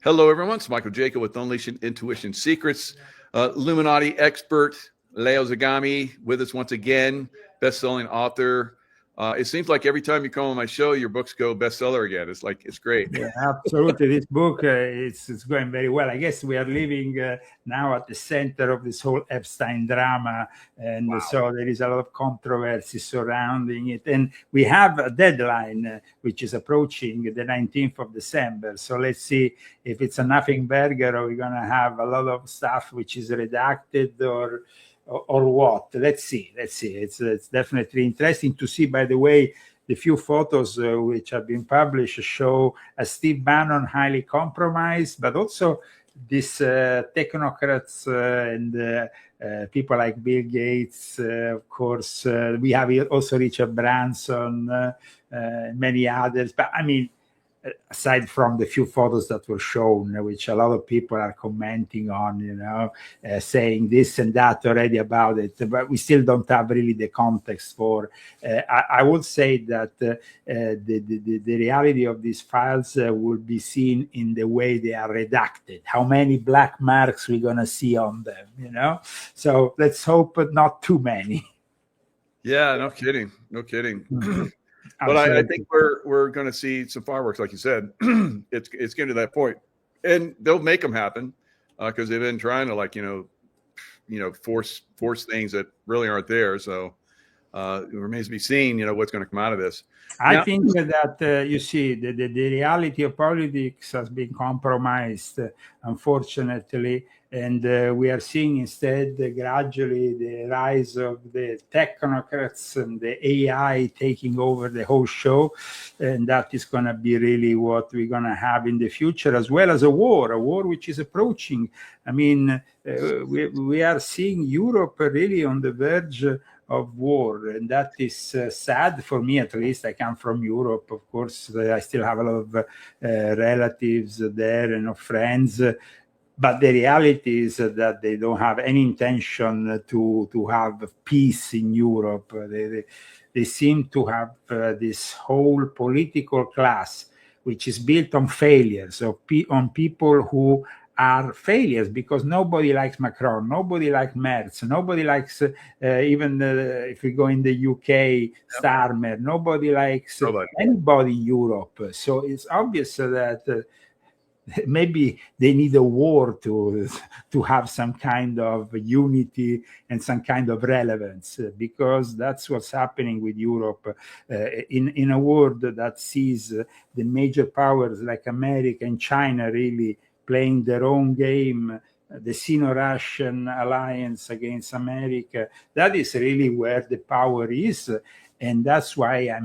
Hello, everyone. It's Michael Jaco with Unleashing Intuition Secrets. Illuminati expert Leo Zagami with us once again, best-selling author. It seems like every time you come on my show, your books go bestseller again. It's great. Yeah, absolutely. This book, it's going very well. I guess we are living now at the center of this whole Epstein drama. And Wow. so there is a lot of controversy surrounding it. And we have a deadline, which is approaching the 19th of December. So let's see if it's a nothing burger or we're going to have a lot of stuff which is redacted or what. Let's see. It's definitely interesting to see, by the way. The few photos which have been published show Steve Bannon highly compromised, but also these technocrats and people like Bill Gates, of course. We have also Richard Branson, many others. But I mean, aside from the few photos that were shown, which a lot of people are commenting on, saying this and that already about it, but we still don't have really the context for. I would say that the reality of these files will be seen in the way they are redacted. How many black marks we're gonna see on them, So let's hope not too many. Yeah, no kidding. Mm-hmm. But I think we're going to see some fireworks, like you said. It's getting to that point, and they'll make them happen because they've been trying to force things that really aren't there. So it remains to be seen, what's going to come out of this. I think that you see the reality of politics has been compromised, unfortunately, and we are seeing instead gradually the rise of the technocrats and the AI taking over the whole show, and that is going to be really what we're going to have in the future, as well as a war which is approaching. I mean, we are seeing Europe really on the verge of war, and that is sad for me. At least I come from Europe. Of course, I still have a lot of relatives there and friends, but the reality is that they don't have any intention to have peace in Europe. They seem to have this whole political class which is built on failures, on people who are failures, because nobody likes Macron, nobody likes Merz, nobody likes even if we go in the UK, Starmer, nobody likes anybody in Europe. So it's obvious that maybe they need a war to have some kind of unity and some kind of relevance, because that's what's happening with Europe in a world that sees the major powers like America and China really playing their own game, the Sino-Russian alliance against America. That is really where the power is, and that's why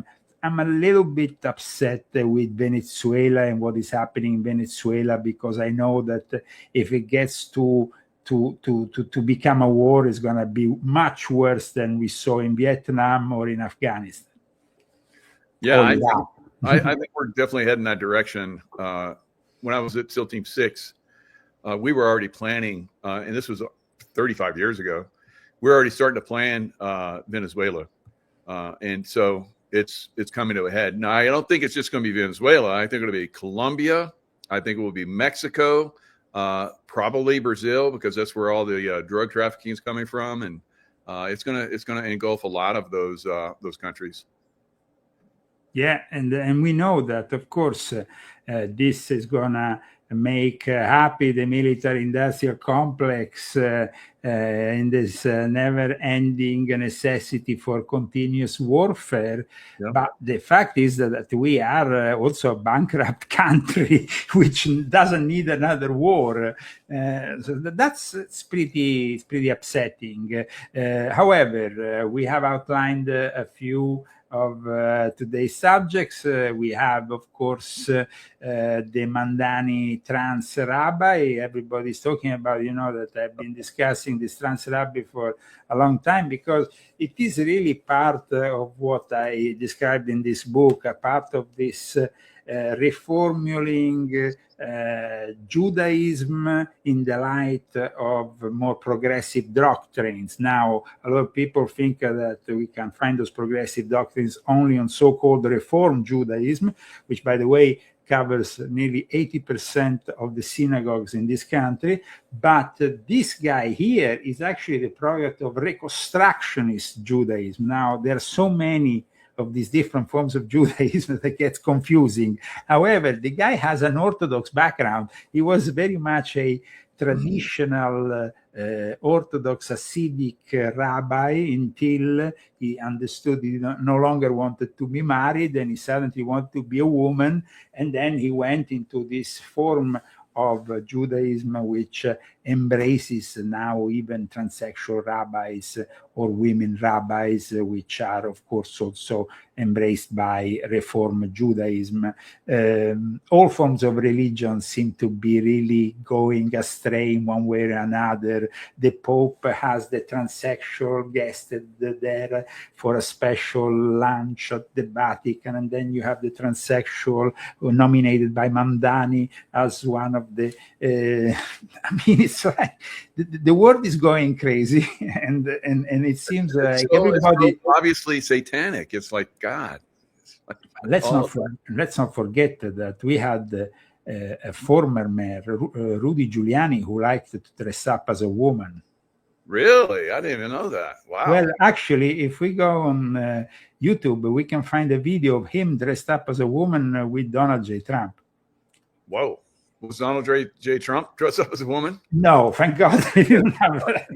I'm a little bit upset with Venezuela and what is happening in Venezuela, because I know that if it gets to become a war, it's going to be much worse than we saw in Vietnam or in Afghanistan. Yeah, I think we're definitely heading that direction. When I was at SEAL Team 6, we were already planning, and this was 35 years ago, we were already starting to plan Venezuela. And so it's coming to a head. Now, I don't think it's just going to be Venezuela. I think it'll be Colombia. I think it will be Mexico, probably Brazil, because that's where all the drug trafficking is coming from. And it's going to engulf a lot of those countries. Yeah, and we know that, of course, this is going to make happy the military-industrial complex in this never-ending necessity for continuous warfare. Yeah. But the fact is that we are also a bankrupt country which doesn't need another war. So it's pretty upsetting. However, we have outlined a few of today's subjects. We have, of course, the Mandani trans rabbi. Everybody's talking about, that I've been discussing this trans rabbi for a long time, because it is really part of what I described in this book, a part of this reformulating Judaism in the light of more progressive doctrines. Now, a lot of people think that we can find those progressive doctrines only on so-called Reform Judaism, which, by the way, covers nearly 80% of the synagogues in this country. But this guy here is actually the product of Reconstructionist Judaism. Now, there are so many of these different forms of Judaism that gets confusing. However, the guy has an Orthodox background. He was very much a traditional Orthodox Hasidic rabbi until he understood he no longer wanted to be married, and he suddenly wanted to be a woman, and then he went into this form of Judaism which embraces now even transsexual rabbis or women rabbis, which are of course also embraced by Reform Judaism. All forms of religion seem to be really going astray in one way or another. The Pope has the transsexual guested there for a special lunch at the Vatican, and then you have the transsexual nominated by Mamdani as one of the I mean, it's like the world is going crazy, and it seems like everybody it's obviously satanic. It's like God. Let's not forget that we had a former mayor, Rudy Giuliani, who liked to dress up as a woman. Really? I didn't even know that. Wow. Well, actually, if we go on YouTube, we can find a video of him dressed up as a woman with Donald J. Trump. Whoa. Was Donald J. Trump dressed up as a woman? No, thank God he didn't have that.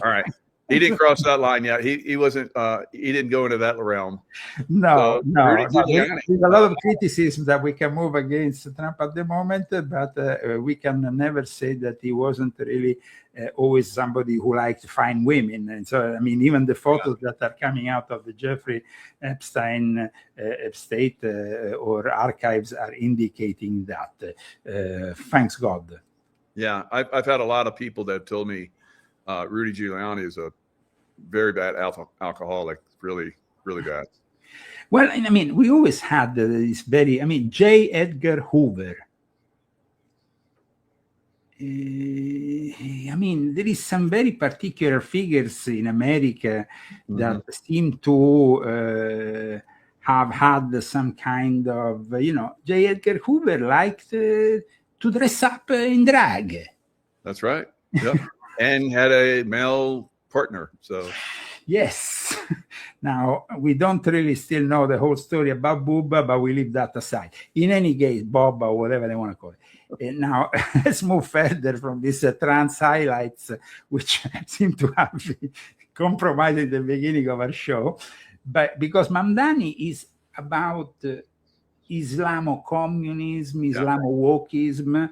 All right. He didn't cross that line yet. He wasn't, he didn't go into that realm. No. There's a lot of criticism that we can move against Trump at the moment, but we can never say that he wasn't really always somebody who liked fine women. And so, I mean, even the photos that are coming out of the Jeffrey Epstein estate or archives are indicating that. Thanks God. Yeah, I've had a lot of people that told me Rudy Giuliani is a very bad alcoholic, really, really bad. Well, I mean, we always had this J. Edgar Hoover. I mean, there is some very particular figures in America that seem to have had some kind of, J. Edgar Hoover liked to dress up in drag. That's right. Yep. And had a male partner. So yes. Now, we don't really still know the whole story about Bubba, but we leave that aside. In any case, Bob or whatever they want to call it. Now, let's move further from these trans highlights, which seem to have been compromised at the beginning of our show. But because Mamdani is about Islamo-communism, Islamo-wokeism.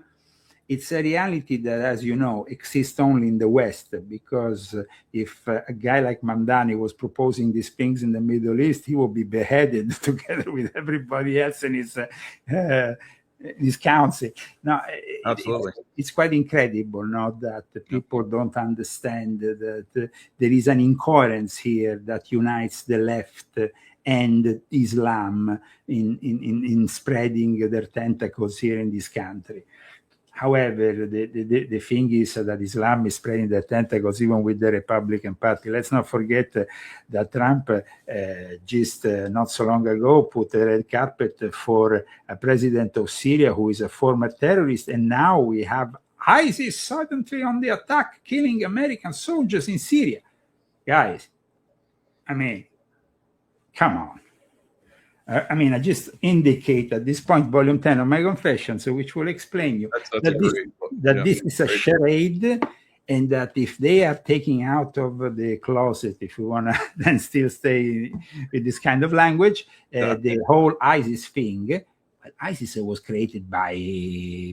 It's a reality that, as you know, exists only in the West, because if a guy like Mamdani was proposing these things in the Middle East, he would be beheaded together with everybody else in his council. Now, absolutely, it's quite incredible, that people don't understand that there is an incoherence here that unites the left and Islam in spreading their tentacles here in this country. However, the thing is that Islam is spreading their tentacles even with the Republican Party. Let's not forget that Trump just not so long ago put a red carpet for a president of Syria who is a former terrorist, and now we have ISIS suddenly on the attack, killing American soldiers in Syria. Guys, I mean, come on. I just indicate at this point, volume 10 of my confessions, which will explain you that this is a charade, and that if they are taking out of the closet, if we want to then still stay with this kind of language, the whole ISIS thing, ISIS was created by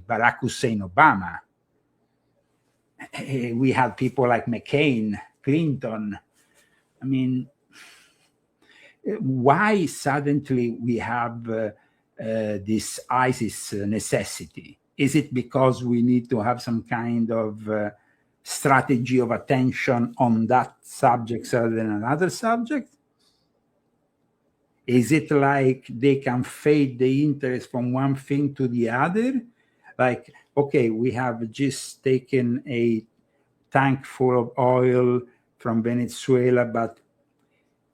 Barack Hussein Obama. We had people like McCain, Clinton. I mean, why suddenly we have this ISIS necessity? Is it because we need to have some kind of strategy of attention on that subject rather than another subject? Is it like they can fade the interest from one thing to the other? Like, okay, we have just taken a tank full of oil from Venezuela, but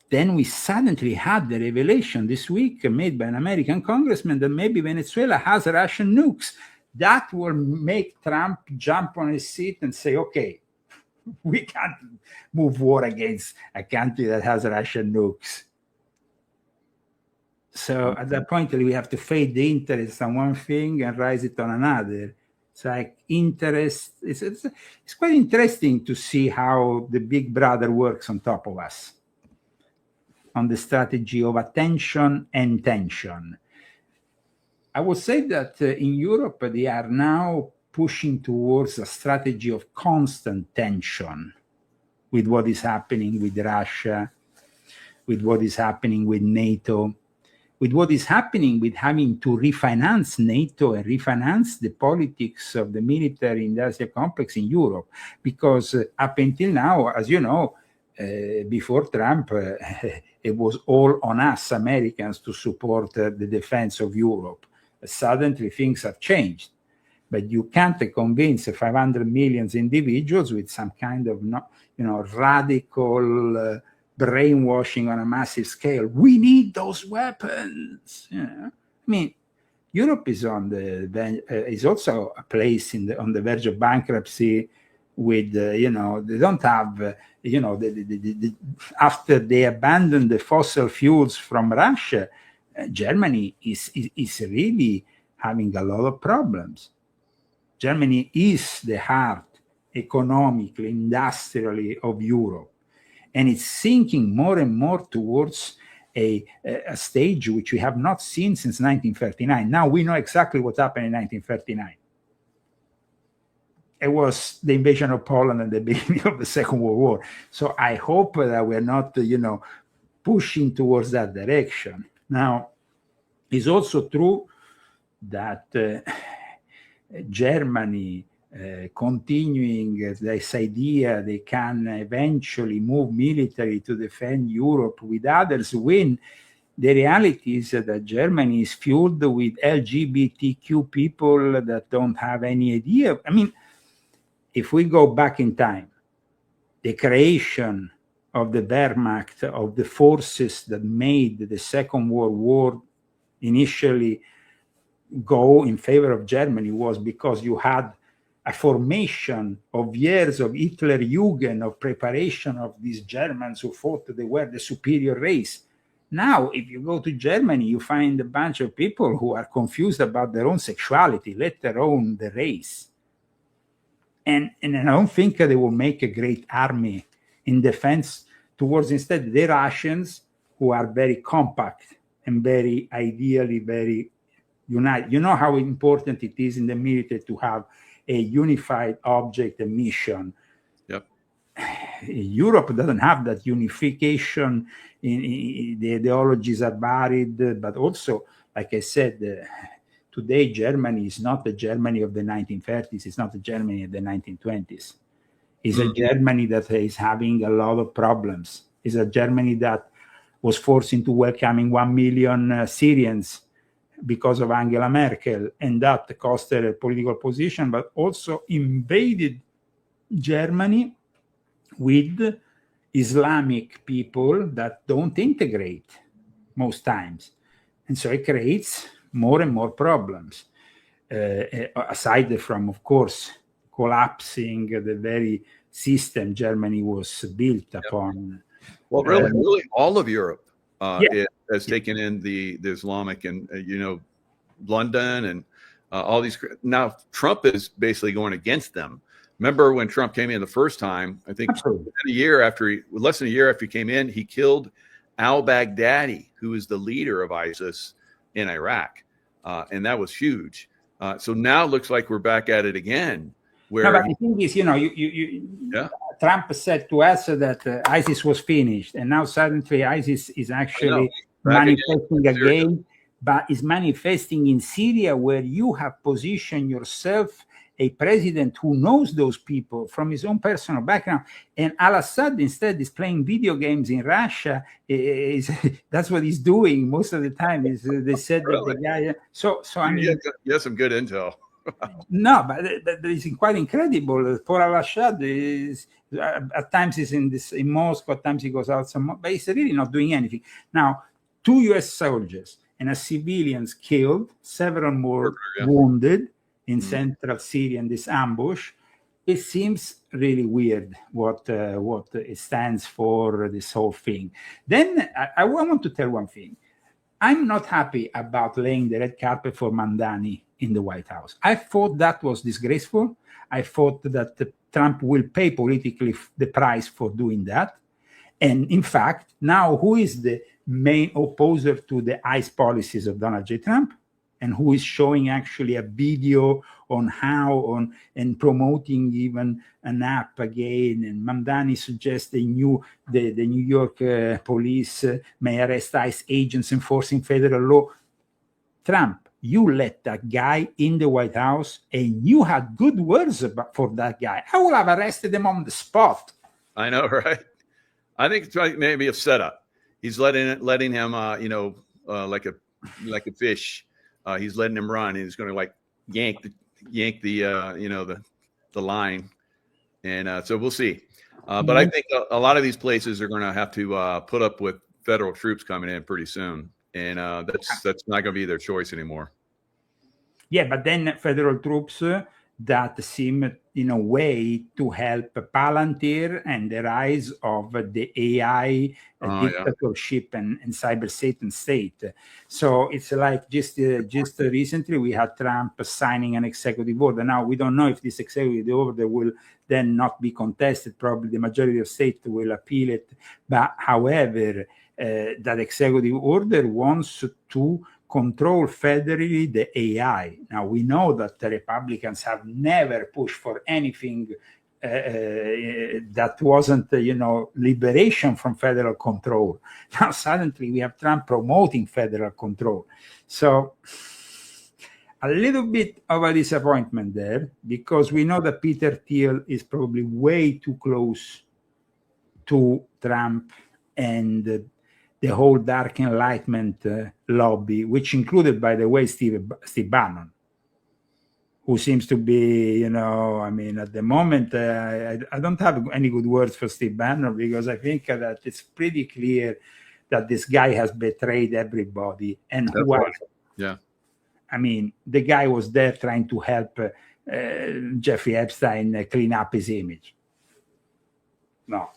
then we suddenly had the revelation this week made by an American congressman that maybe Venezuela has Russian nukes. That will make Trump jump on his seat and say, okay, we can't move war against a country that has Russian nukes. So at that point, we have to fade the interest on one thing and rise it on another. It's like interest. It's quite interesting to see how the big brother works on top of us, on the strategy of attention and tension. I would say that in Europe, they are now pushing towards a strategy of constant tension with what is happening with Russia, with what is happening with NATO, with what is happening with having to refinance NATO and refinance the politics of the military industrial complex in Europe. Because up until now, as you know, before Trump, it was all on us Americans to support the defense of Europe. Suddenly things have changed. But you can't convince 500 million individuals with some kind of radical brainwashing on a massive scale. We need those weapons. I mean, Europe is is also a place on the verge of bankruptcy. With they don't have after they abandoned the fossil fuels from Russia, Germany is really having a lot of problems. Germany is the heart economically, industrially of Europe. And it's sinking more and more towards a stage which we have not seen since 1939. Now we know exactly what happened in 1939. It was the invasion of Poland at the beginning of the Second World War. So I hope that we're not, pushing towards that direction. Now, it's also true that Germany, continuing this idea they can eventually move military to defend Europe with others win. The reality is that Germany is fueled with LGBTQ people that don't have any idea. I mean, if we go back in time, the creation of the Wehrmacht, of the forces that made the Second World War initially go in favor of Germany was because you had a formation of years of Hitlerjugend, of preparation of these Germans who thought they were the superior race. Now, if you go to Germany, you find a bunch of people who are confused about their own sexuality, let alone the race. And I don't think they will make a great army in defense towards instead the Russians, who are very compact and very ideally very united. You know how important it is in the military to have a unified object and mission. Yep. Europe doesn't have that unification. The ideologies are varied, but also, like I said, today Germany is not the Germany of the 1930s. It's not the Germany of the 1920s. It's a Germany that is having a lot of problems. It's a Germany that was forced into welcoming 1 million Syrians because of Angela Merkel, and that cost her a political position, but also invaded Germany with Islamic people that don't integrate most times. And so it creates more and more problems, aside from, of course, collapsing the very system Germany was built upon. Well, really all of Europe has taken in the Islamic and, London and all these. Now, Trump is basically going against them. Remember when Trump came in the first time, I think less than a year after he came in, he killed al-Baghdadi, who is the leader of ISIS in Iraq. And that was huge. So now it looks like we're back at it again. But the thing is, Trump said to us that ISIS was finished, and now suddenly ISIS is actually manifesting again, but is manifesting in Syria, where you have positioned yourself a president who knows those people from his own personal background, and Al-Assad instead is playing video games in Russia. That's what he's doing most of the time. They said that the guy. So I mean, you have some good intel. No, but it's quite incredible. For Al-Assad is at times he's in Moscow, at times he goes out some, but he's really not doing anything. Now, 2 U.S. soldiers and a civilians killed, several more wounded in central Syria in this ambush. It seems really weird what it stands for, this whole thing. Then I want to tell one thing. I'm not happy about laying the red carpet for Mamdani in the White House. I thought that was disgraceful. I thought that Trump will pay politically the price for doing that. And in fact, now who is the main opposer to the ICE policies of Donald J. Trump? And who is showing actually a video on how and promoting even an app again. And Mamdani suggests the New York police may arrest ICE agents enforcing federal law. Trump, you let that guy in the White House, and you had good words for that guy. I would have arrested him on the spot. I know, right? I think it's maybe a setup. He's letting him, like a fish. He's letting him run. He's going to like yank the line, and so we'll see. But I think a lot of these places are going to have to put up with federal troops coming in pretty soon, and that's not going to be their choice anymore. Yeah, but then federal troops that seem in a way to help Palantir and the rise of the AI dictatorship and cyber Satan state. So it's like just recently we had Trump signing an executive order. Now we don't know if this executive order will then not be contested. Probably the majority of states will appeal it. But however, that executive order wants to control federally the AI. Now, we know that the Republicans have never pushed for anything that wasn't, liberation from federal control. Now, suddenly we have Trump promoting federal control. So a little bit of a disappointment there, because we know that Peter Thiel is probably way too close to Trump and the whole dark enlightenment lobby, which included, by the way, Steve Bannon, who seems to be, at the moment, I don't have any good words for Steve Bannon, because I think that it's pretty clear that this guy has betrayed everybody. And yeah. The guy was there trying to help Jeffrey Epstein clean up his image. No,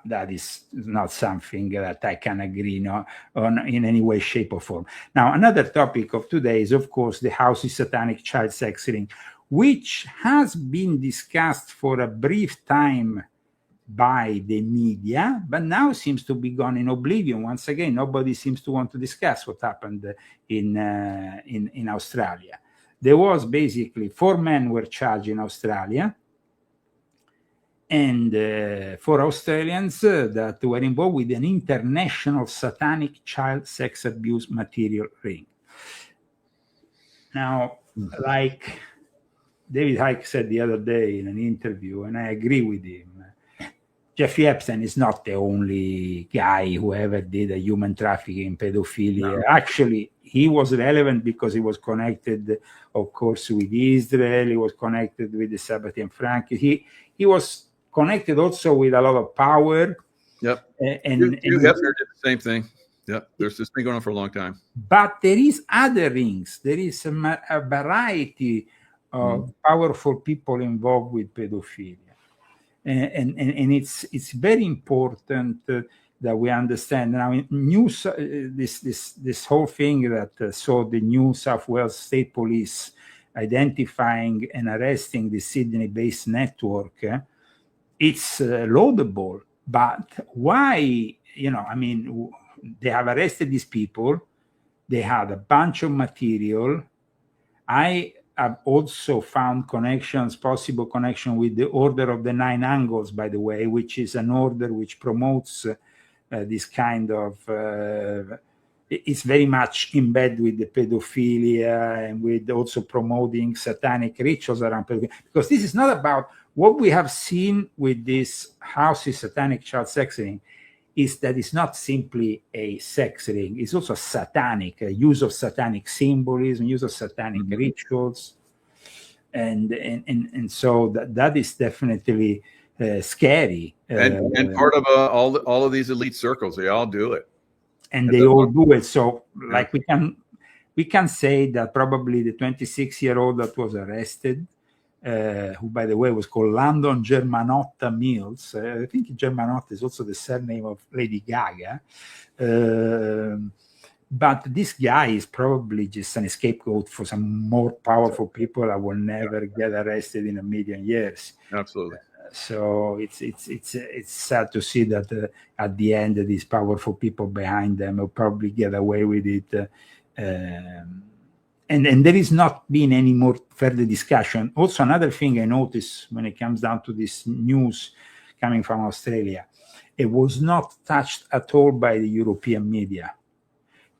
that is not something that I can agree on in any way, shape, or form. Now, another topic of today is, of course, the House's satanic child sex ring, which has been discussed for a brief time by the media, but now seems to be gone in oblivion. Once again, nobody seems to want to discuss what happened in Australia. There was basically 4 men were charged in Australia. And 4 Australians that were involved with an international satanic child sex abuse material ring. Now, like David Icke said the other day in an interview, and I agree with him, Jeffrey Epstein is not the only guy who ever did a human trafficking, pedophilia. No. Actually, he was relevant because he was connected, of course, with Israel. He was connected with the Sabbath and Frank. He was connected also with a lot of power. Yep. And Hugh Hefner did the same thing. Yep. There's this thing going on for a long time. But there is other rings. There is a variety of powerful people involved with pedophilia. And it's very important that we understand now. This whole thing that saw the New South Wales State Police identifying and arresting the Sydney-based network. It's laudable, but why? They have arrested these people. They had a bunch of material. I have also found possible connection with the Order of the 9 Angles, by the way, which is an order which promotes this kind of. It's very much in bed with the pedophilia and with also promoting satanic rituals around pedophilia. Because this is not about what we have seen with this House's satanic child sex ring. Is that it's not simply a sex ring, it's also satanic, use of satanic symbolism, use of satanic rituals. and so that is definitely scary. And part of all of these elite circles, they all do it, and they all do it. So like we can say that probably the 26-year-old that was arrested, who by the way was called Landon Germanotta Mills. I think Germanotta is also the surname of Lady Gaga. But this guy is probably just an scapegoat for some more powerful people that will never get arrested in a million years. Absolutely. So it's sad to see that at the end these powerful people behind them will probably get away with it, and there is not been any more further discussion. Also, another thing I noticed when it comes down to this news coming from Australia, it was not touched at all by the European media.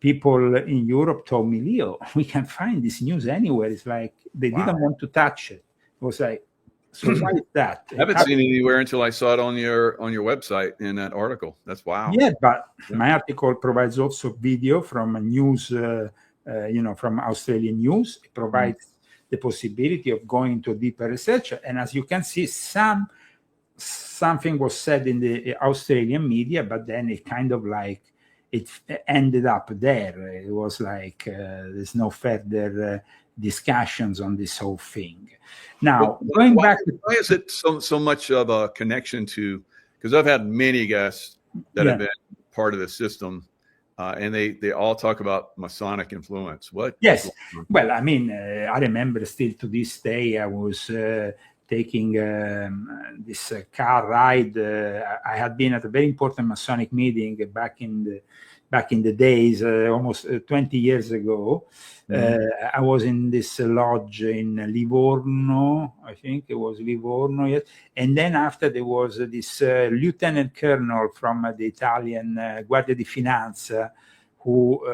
People in Europe told me, Leo, we can find this news anywhere. It's like they didn't want to touch it. It was like, so why is that? I haven't seen it anywhere until I saw it on your website in that article. That's wow. Yeah, but my article provides also video from a news, from Australian news. It provides the possibility of going into deeper research. And as you can see, something was said in the Australian media, but then it kind of like, it ended up there. It was like there's no further discussions on this whole thing. Now, going back, why is it so much of a connection to? Because I've had many guests that have been part of the system, and they all talk about Masonic influence. What? Yes. Well, I mean, I remember still to this day, I was taking this car ride. I had been at a very important Masonic meeting back in the days, almost 20 years ago. I was in this lodge in Livorno, I think it was Livorno, yes. And then after there was this lieutenant colonel from the Italian Guardia di Finanza who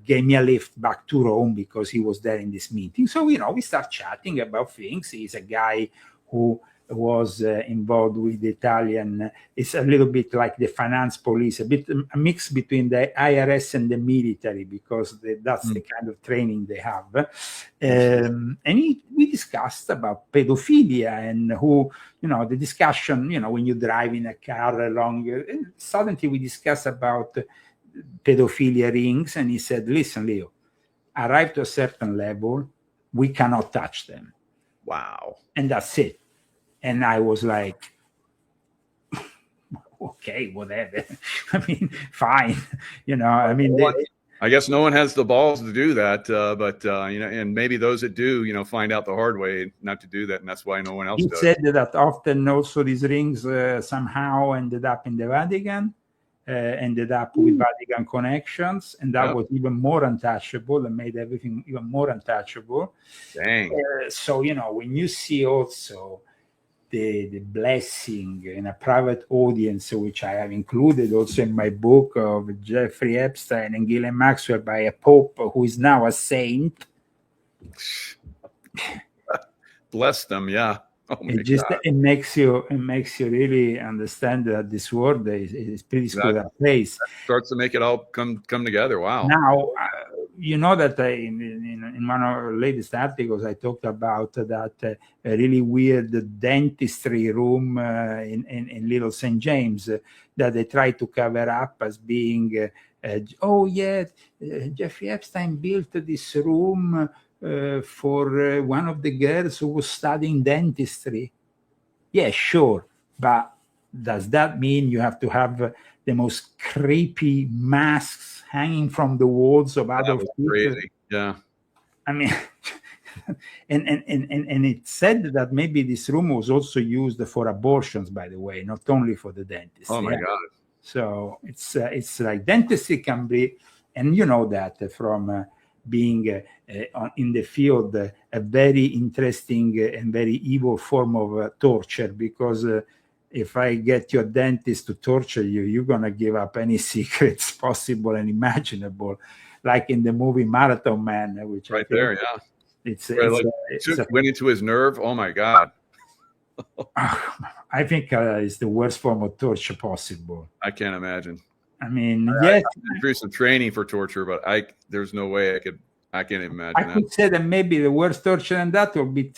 gave me a lift back to Rome because he was there in this meeting. So, we start chatting about things. He's a guy who was involved with the Italian. It's a little bit like the finance police, a mix between the IRS and the military, because that's the kind of training they have. And we discussed about pedophilia and the discussion, when you drive in a car along, suddenly we discussed about pedophilia rings, and he said, listen, Leo, arrive to a certain level, we cannot touch them. Wow. And that's it. And I was like, okay, whatever. I mean, fine. I guess no one has the balls to do that, but and maybe those that do, find out the hard way not to do that, and that's why no one else does. He said that often also these rings somehow ended up in the Vatican, ended up with Vatican connections, and that was even more untouchable and made everything even more untouchable. Dang. So, when you see also the blessing in a private audience, which I have included also in my book, of Jeffrey Epstein and Ghislaine Maxwell by a pope who is now a saint. Bless them, yeah. Oh it makes you really understand that this world is pretty screwed up place. That starts to make it all come together. Wow. Now, that in one of our latest articles, I talked about that a really weird dentistry room in Little St. James that they tried to cover up as being, Jeffrey Epstein built this room for one of the girls who was studying dentistry. Yeah, sure. But does that mean you have to have the most creepy masks hanging from the walls of Adolf Hitler? Crazy. Yeah. I mean, and it said that maybe this room was also used for abortions, by the way, not only for the dentist. Oh my God. So it's like dentistry can be, and that from being in the field, a very interesting and very evil form of torture, because if I get your dentist to torture you, you're going to give up any secrets possible and imaginable, like in the movie Marathon Man, which right there, yeah. It's went into his nerve. Oh my God. I think it's the worst form of torture possible. I can't imagine. I mean, yes, I through some training for torture, but there's no way I could I can't imagine I that. could say that maybe the worst torture than that will be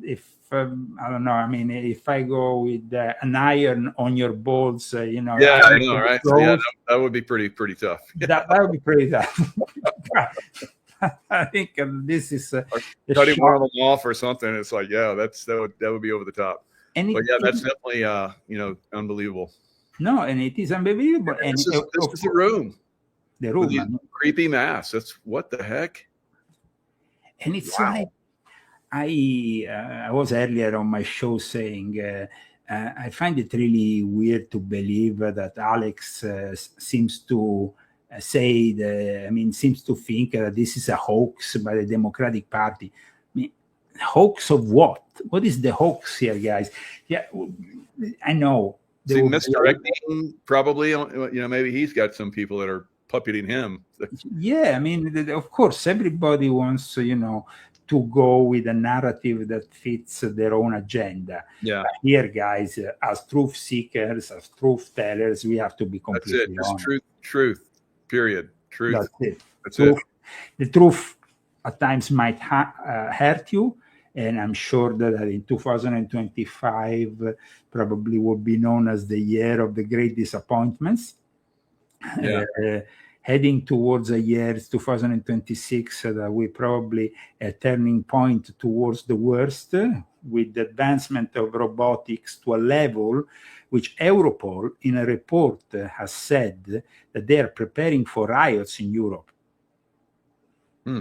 if I don't know. I mean, if I go with an iron on your balls, you know. Yeah, I know, right? So, yeah, that would be pretty tough. That would be pretty tough. I think this is cutting one of them off or something. It's like, yeah, that would be over the top. But yeah, that's definitely you know, unbelievable. No, and it is unbelievable. And this is the room. The room. With these creepy masks. That's what the heck. And it's like I was earlier on my show saying I find it really weird to believe that Alex seems to seems to think that this is a hoax by the Democratic Party. I mean, hoax of what? What is the hoax here, guys? Yeah, I know. See, misdirecting, probably, you know, maybe he's got some people that are puppeting him. Yeah, I mean, of course, everybody wants, you know, to go with a narrative that fits their own agenda. Yeah. But here, guys, as truth seekers, as truth tellers, we have to be completely honest. Just truth, period. Truth. That's it. That's it. The truth at times might hurt you. And I'm sure that in 2025 probably will be known as the year of the great disappointments. Yeah. Heading towards a year 2026 that we probably a turning point towards the worst, with the advancement of robotics to a level which Europol, in a report, has said that they are preparing for riots in Europe.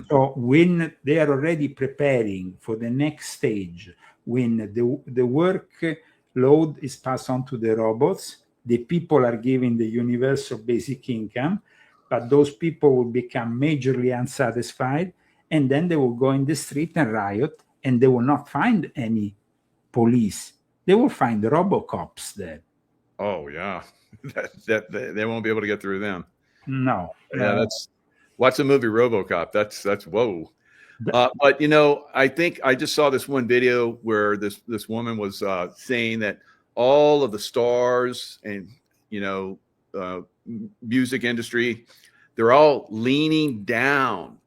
So when they are already preparing for the next stage, when the workload is passed on to the robots, the people are given the universal basic income, but those people will become majorly unsatisfied, and then they will go in the street and riot, and they will not find any police. They will find RoboCops there. Oh, yeah. that they won't be able to get through them. No. Yeah, that's... Watch the movie RoboCop. That's whoa. But you know, I think I just saw this one video where this woman was saying that all of the stars and, you know, music industry, they're all leaning down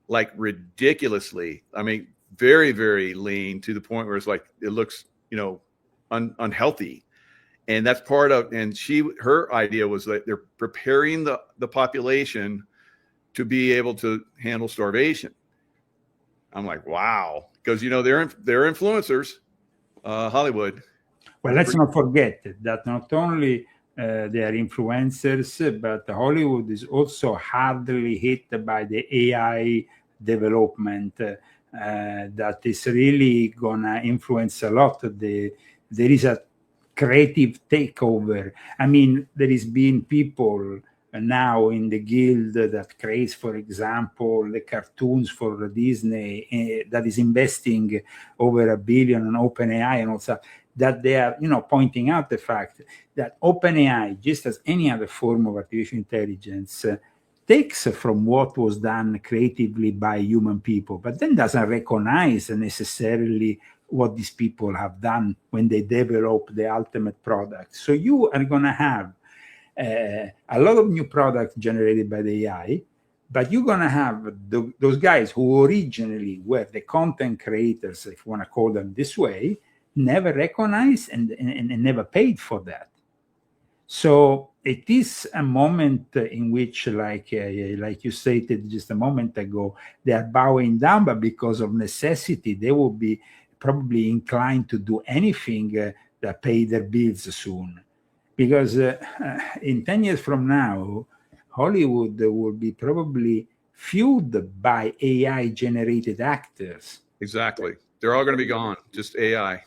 like ridiculously. I mean, very, very lean, to the point where it's like it looks, you know, unhealthy. And that's part of. And her idea was that they're preparing the population to be able to handle starvation. I'm like, wow, because, you know, they're influencers, Hollywood. Well, let's not forget that not only they are influencers, but Hollywood is also hardly hit by the AI development that is really gonna influence a lot. There is a creative takeover. I mean, there has been people now in the guild that creates, for example, the cartoons for Disney, that is investing over $1 billion on OpenAI and all that, that they are, you know, pointing out the fact that OpenAI, just as any other form of artificial intelligence, takes from what was done creatively by human people, but then doesn't recognize necessarily what these people have done when they develop the ultimate product. So you are going to have a lot of new products generated by the AI, but you're going to have those guys who originally were the content creators, if you want to call them this way, never recognized and never paid for that. So it is a moment in which, like you stated just a moment ago, they are bowing down, but because of necessity, they will be probably inclined to do anything that pay their bills soon. Because in 10 years from now, Hollywood will be probably fueled by AI-generated actors. Exactly. They're all going to be gone, just AI.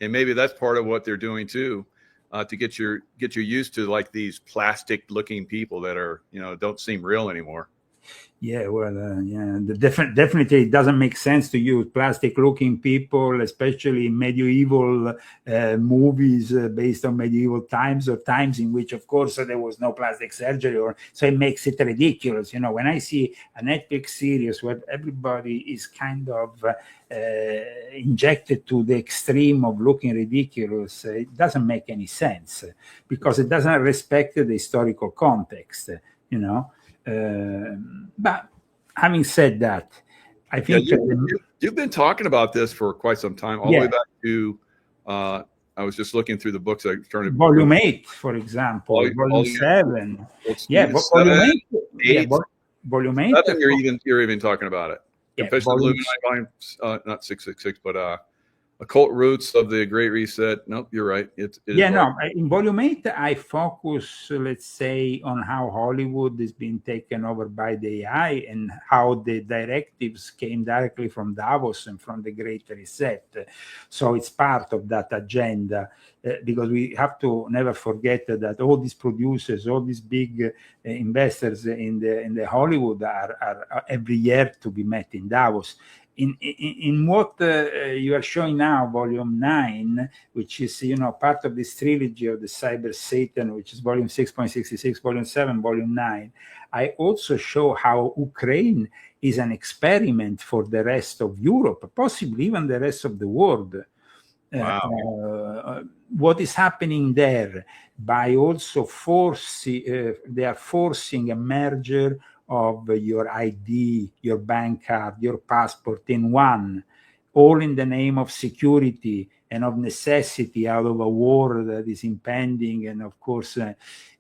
And maybe that's part of what they're doing too, to get you used to like these plastic-looking people that are, you know, don't seem real anymore. Yeah, well, yeah, definitely it doesn't make sense to use plastic-looking people, especially medieval movies based on medieval times, or times in which, of course, there was no plastic surgery, so it makes it ridiculous. You know, when I see a Netflix series where everybody is kind of injected to the extreme of looking ridiculous, it doesn't make any sense, because it doesn't respect the historical context, you know. But Having said that, I think you've been talking about this for quite some time, all the way back to, I was just looking through the books. I turned Volume 8, for example, Volume 7. Volume 8. Yeah, Volume 8. You're even talking about it. Confession of the Illuminati, volume, not 666, but Occult Roots of the Great Reset. Nope, you're right. In Volume 8, I focus, let's say, on how Hollywood is being taken over by the AI and how the directives came directly from Davos and from the Great Reset. So it's part of that agenda, because we have to never forget that all these producers, all these big investors in the Hollywood are every year to be met in Davos. In what you are showing now, Volume 9, which is part of this trilogy of the Cyber Satan, which is Volume 6.66, Volume 7, Volume 9, I also show how Ukraine is an experiment for the rest of Europe, possibly even the rest of the world. Wow. What is happening there by also they are forcing a merger of your ID, your bank card, your passport in one, all in the name of security and of necessity out of a war that is impending. And of course,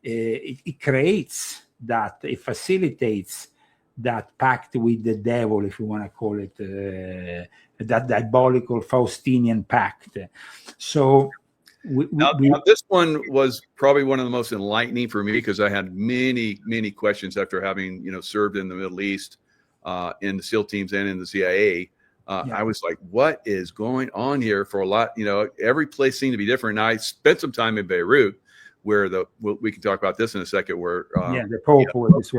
it creates that, it facilitates that pact with the devil, if you want to call it, that diabolical Faustinian pact. So now, this one was probably one of the most enlightening for me, because I had many questions after having served in the Middle East, in the SEAL teams and in the CIA. I was like, what is going on here? For a lot, every place seemed to be different. And I spent some time in Beirut, where we can talk about this in a second, where the Pope was.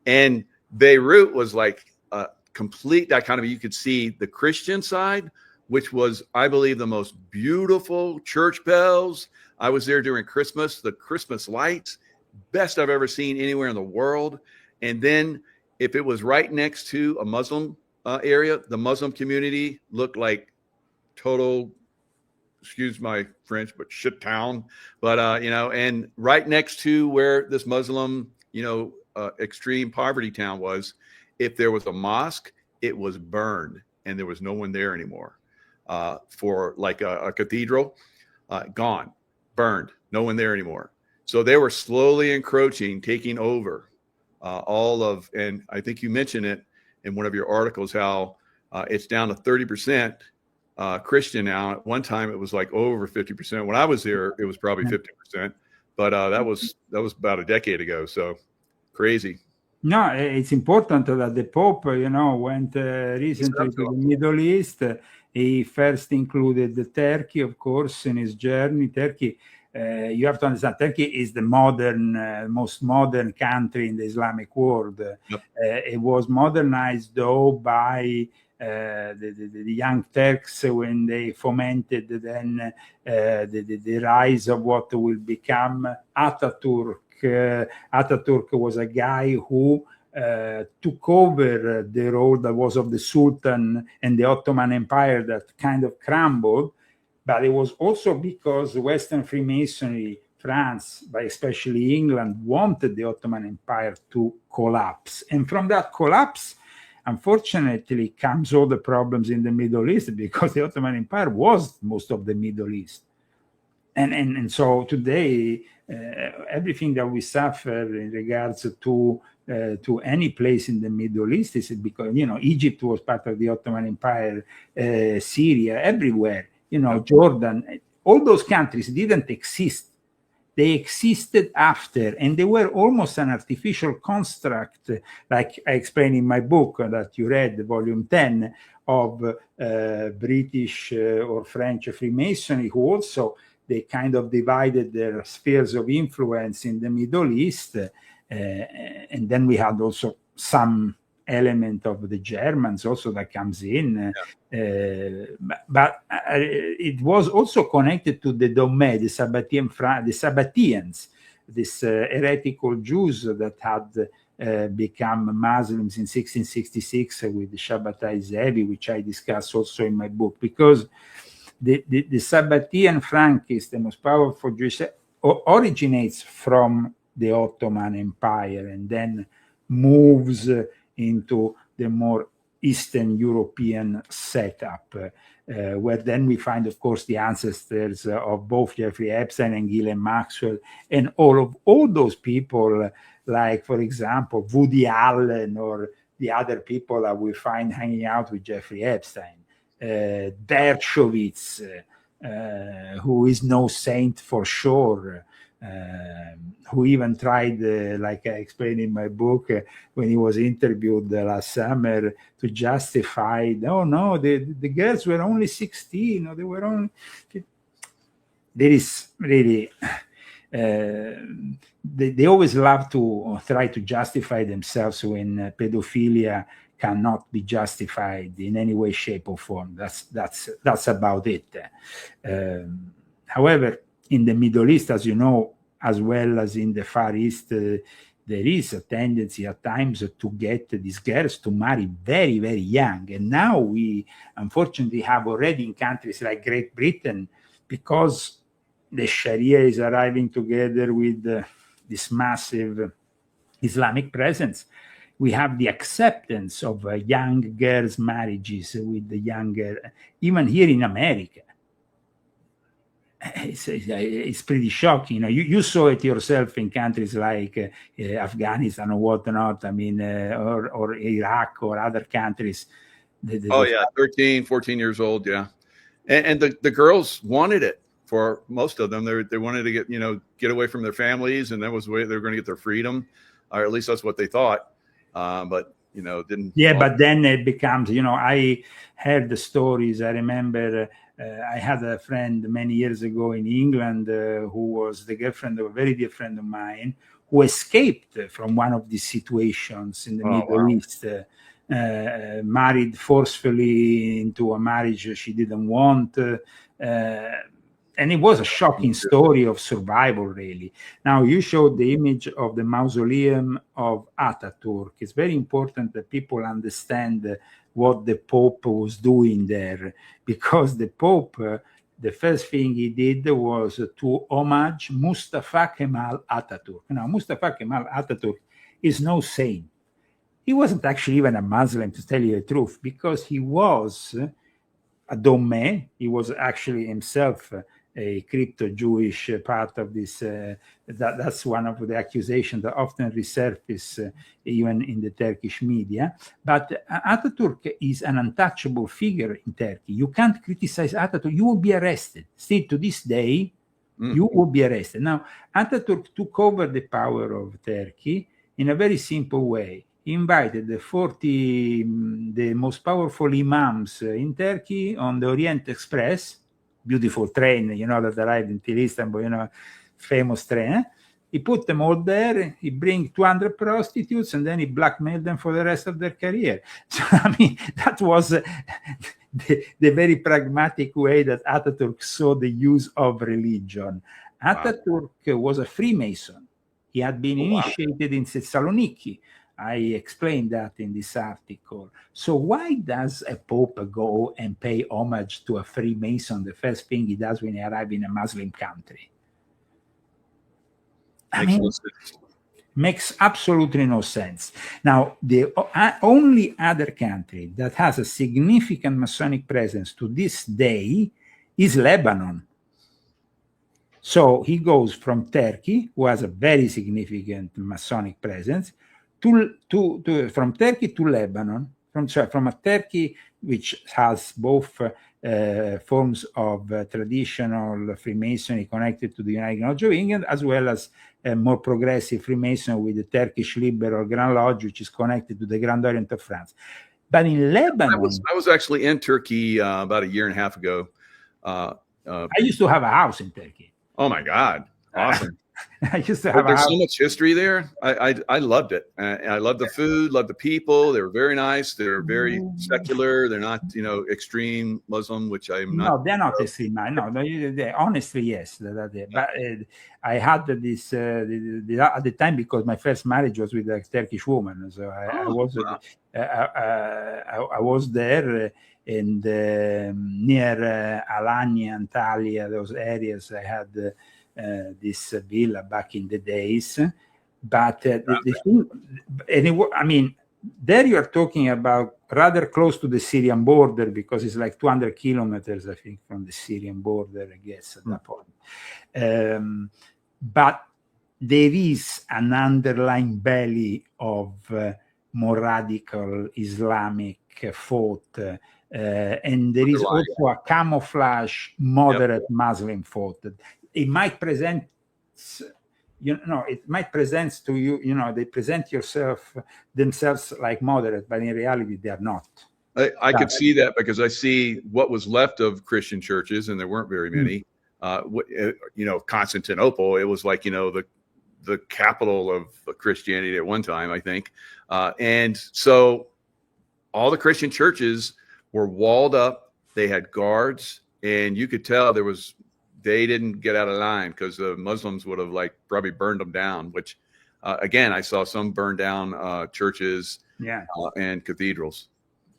And Beirut was like a complete dichotomy. You could see the Christian side, which was, I believe, the most beautiful church bells. I was there during Christmas, the Christmas lights, best I've ever seen anywhere in the world. And then if it was right next to a Muslim area, the Muslim community looked like total, excuse my French, but shit town. But, and right next to where this Muslim, extreme poverty town was, if there was a mosque, it was burned and there was no one there anymore. For like a cathedral, gone, burned, no one there anymore. So they were slowly encroaching, taking over all of, and I think you mentioned it in one of your articles, how it's down to 30% Christian now. At one time, it was like over 50%. When I was there, it was probably 50%, but that was about a decade ago. So crazy. No, it's important that the Pope, went recently to the Middle East. He first included Turkey, of course, in his journey. Turkey, you have to understand, Turkey is the most modern country in the Islamic world. Yep. It was modernized, though, by the young Turks when they fomented then the rise of what will become Ataturk. Ataturk was a guy who took over the role that was of the Sultan and the Ottoman Empire that kind of crumbled, but it was also because Western Freemasonry, France, but especially England, wanted the Ottoman Empire to collapse. And from that collapse, unfortunately, comes all the problems in the Middle East, because the Ottoman Empire was most of the Middle East. And so today, everything that we suffer in regards to any place in the Middle East is because, Egypt was part of the Ottoman Empire, Syria, everywhere, Jordan, all those countries didn't exist. They existed after, and they were almost an artificial construct, like I explain in my book that you read, Volume 10, of British or French Freemasonry, who also, they kind of divided their spheres of influence in the Middle East. And then we had also some element of the Germans also that comes in. But it was also connected to the Dogme, the Sabbateans, these heretical Jews that had become Muslims in 1666 with the Shabbatai Zevi, which I discuss also in my book, because the Sabbatean Frankists, the most powerful Jewish, originates from the Ottoman Empire and then moves into the more Eastern European setup, where then we find, of course, the ancestors of both Jeffrey Epstein and Ghislaine Maxwell, and all those people, like, for example, Woody Allen, or the other people that we find hanging out with Jeffrey Epstein, Dershowitz, who is no saint for sure, who even tried, like I explained in my book, when he was interviewed last summer, to justify, no, the girls were only 16, or they were only... There is really... they always love to try to justify themselves when pedophilia cannot be justified in any way, shape, or form. That's about it. However, in the Middle East, as you know, as well as in the Far East, there is a tendency at times to get these girls to marry very, very young. And now we, unfortunately, have already in countries like Great Britain, because the Sharia is arriving together with this massive Islamic presence, we have the acceptance of young girls' marriages with the younger, even here in America. It's pretty shocking. You saw it yourself in countries like Afghanistan or whatnot. I mean, or Iraq or other countries. 13, 14 years old. Yeah. And the girls wanted it. For most of them, they wanted to get away from their families, and that was the way they were going to get their freedom, or at least that's what they thought. But didn't. Yeah, but then it becomes, I heard the stories. I remember I had a friend many years ago in England who was the girlfriend of a very dear friend of mine, who escaped from one of these situations in the Middle East, married forcefully into a marriage she didn't want. And it was a shocking story of survival, really. Now, you showed the image of the mausoleum of Ataturk. It's very important that people understand what the Pope was doing there, because the Pope, the first thing he did was to homage Mustafa Kemal Ataturk. Now, Mustafa Kemal Ataturk is no saint. He wasn't actually even a Muslim, to tell you the truth, because he was a Domme. He was actually himself a crypto-Jewish part of this. That's one of the accusations that often resurface even in the Turkish media. But Ataturk is an untouchable figure in Turkey. You can't criticize Ataturk. You will be arrested. Still to this day, you will be arrested. Now, Ataturk took over the power of Turkey in a very simple way. He invited the most powerful imams in Turkey on the Orient Express, beautiful train, that arrived in Istanbul, famous train. He put them all there. He bring 200 prostitutes, and then he blackmailed them for the rest of their career. So, I mean, that was the very pragmatic way that Ataturk saw the use of religion. Ataturk was a Freemason. He had been initiated in Thessaloniki. I explained that in this article. So why does a pope go and pay homage to a Freemason, the first thing he does when he arrives in a Muslim country? Makes absolutely no sense. Now, the only other country that has a significant Masonic presence to this day is Lebanon. So he goes from Turkey, who has a very significant Masonic presence, from Turkey to Lebanon, from a Turkey which has both forms of traditional Freemasonry connected to the United Lodge of England, as well as more progressive Freemason with the Turkish Liberal Grand Lodge, which is connected to the Grand Orient of France. But in Lebanon... I was actually in Turkey about a year and a half ago. I used to have a house in Turkey. Oh, my God. Awesome. I used to have There's so much history there. I loved it. I loved the food, loved the people. They were very nice. They're very secular. They're not, extreme Muslim, which I'm not. No, they're not extreme. No, honestly, yes. But I had this at the time, because my first marriage was with a Turkish woman. So I was there and near Alanya, Antalya, those areas. I had this villa back in the days, but the thing, there you are talking about rather close to the Syrian border, because it's like 200 kilometers, I think, from the Syrian border, I guess, at that point. But there is an underlying belly of more radical Islamic thought, and there is also a camouflage moderate Muslim thought. It might present, it might present to you, they present themselves like moderate, but in reality they are not. I could see that, because I see what was left of Christian churches, and there weren't very many. Constantinople, it was like, the capital of Christianity at one time, I think. And so all the Christian churches were walled up. They had guards, and you could tell they didn't get out of line, because the Muslims would have probably burned them down, which again, I saw some burn down churches and cathedrals.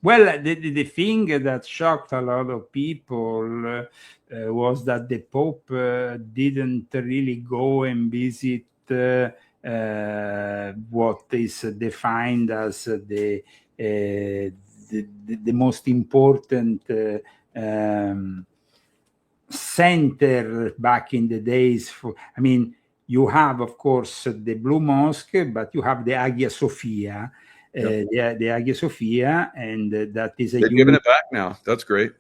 Well, the thing that shocked a lot of people was that the Pope didn't really go and visit what is defined as the most important center back in the days. You have, of course, the Blue Mosque, but you have the Hagia Sophia. The Hagia Sophia, and that is they've given it back now. That's great.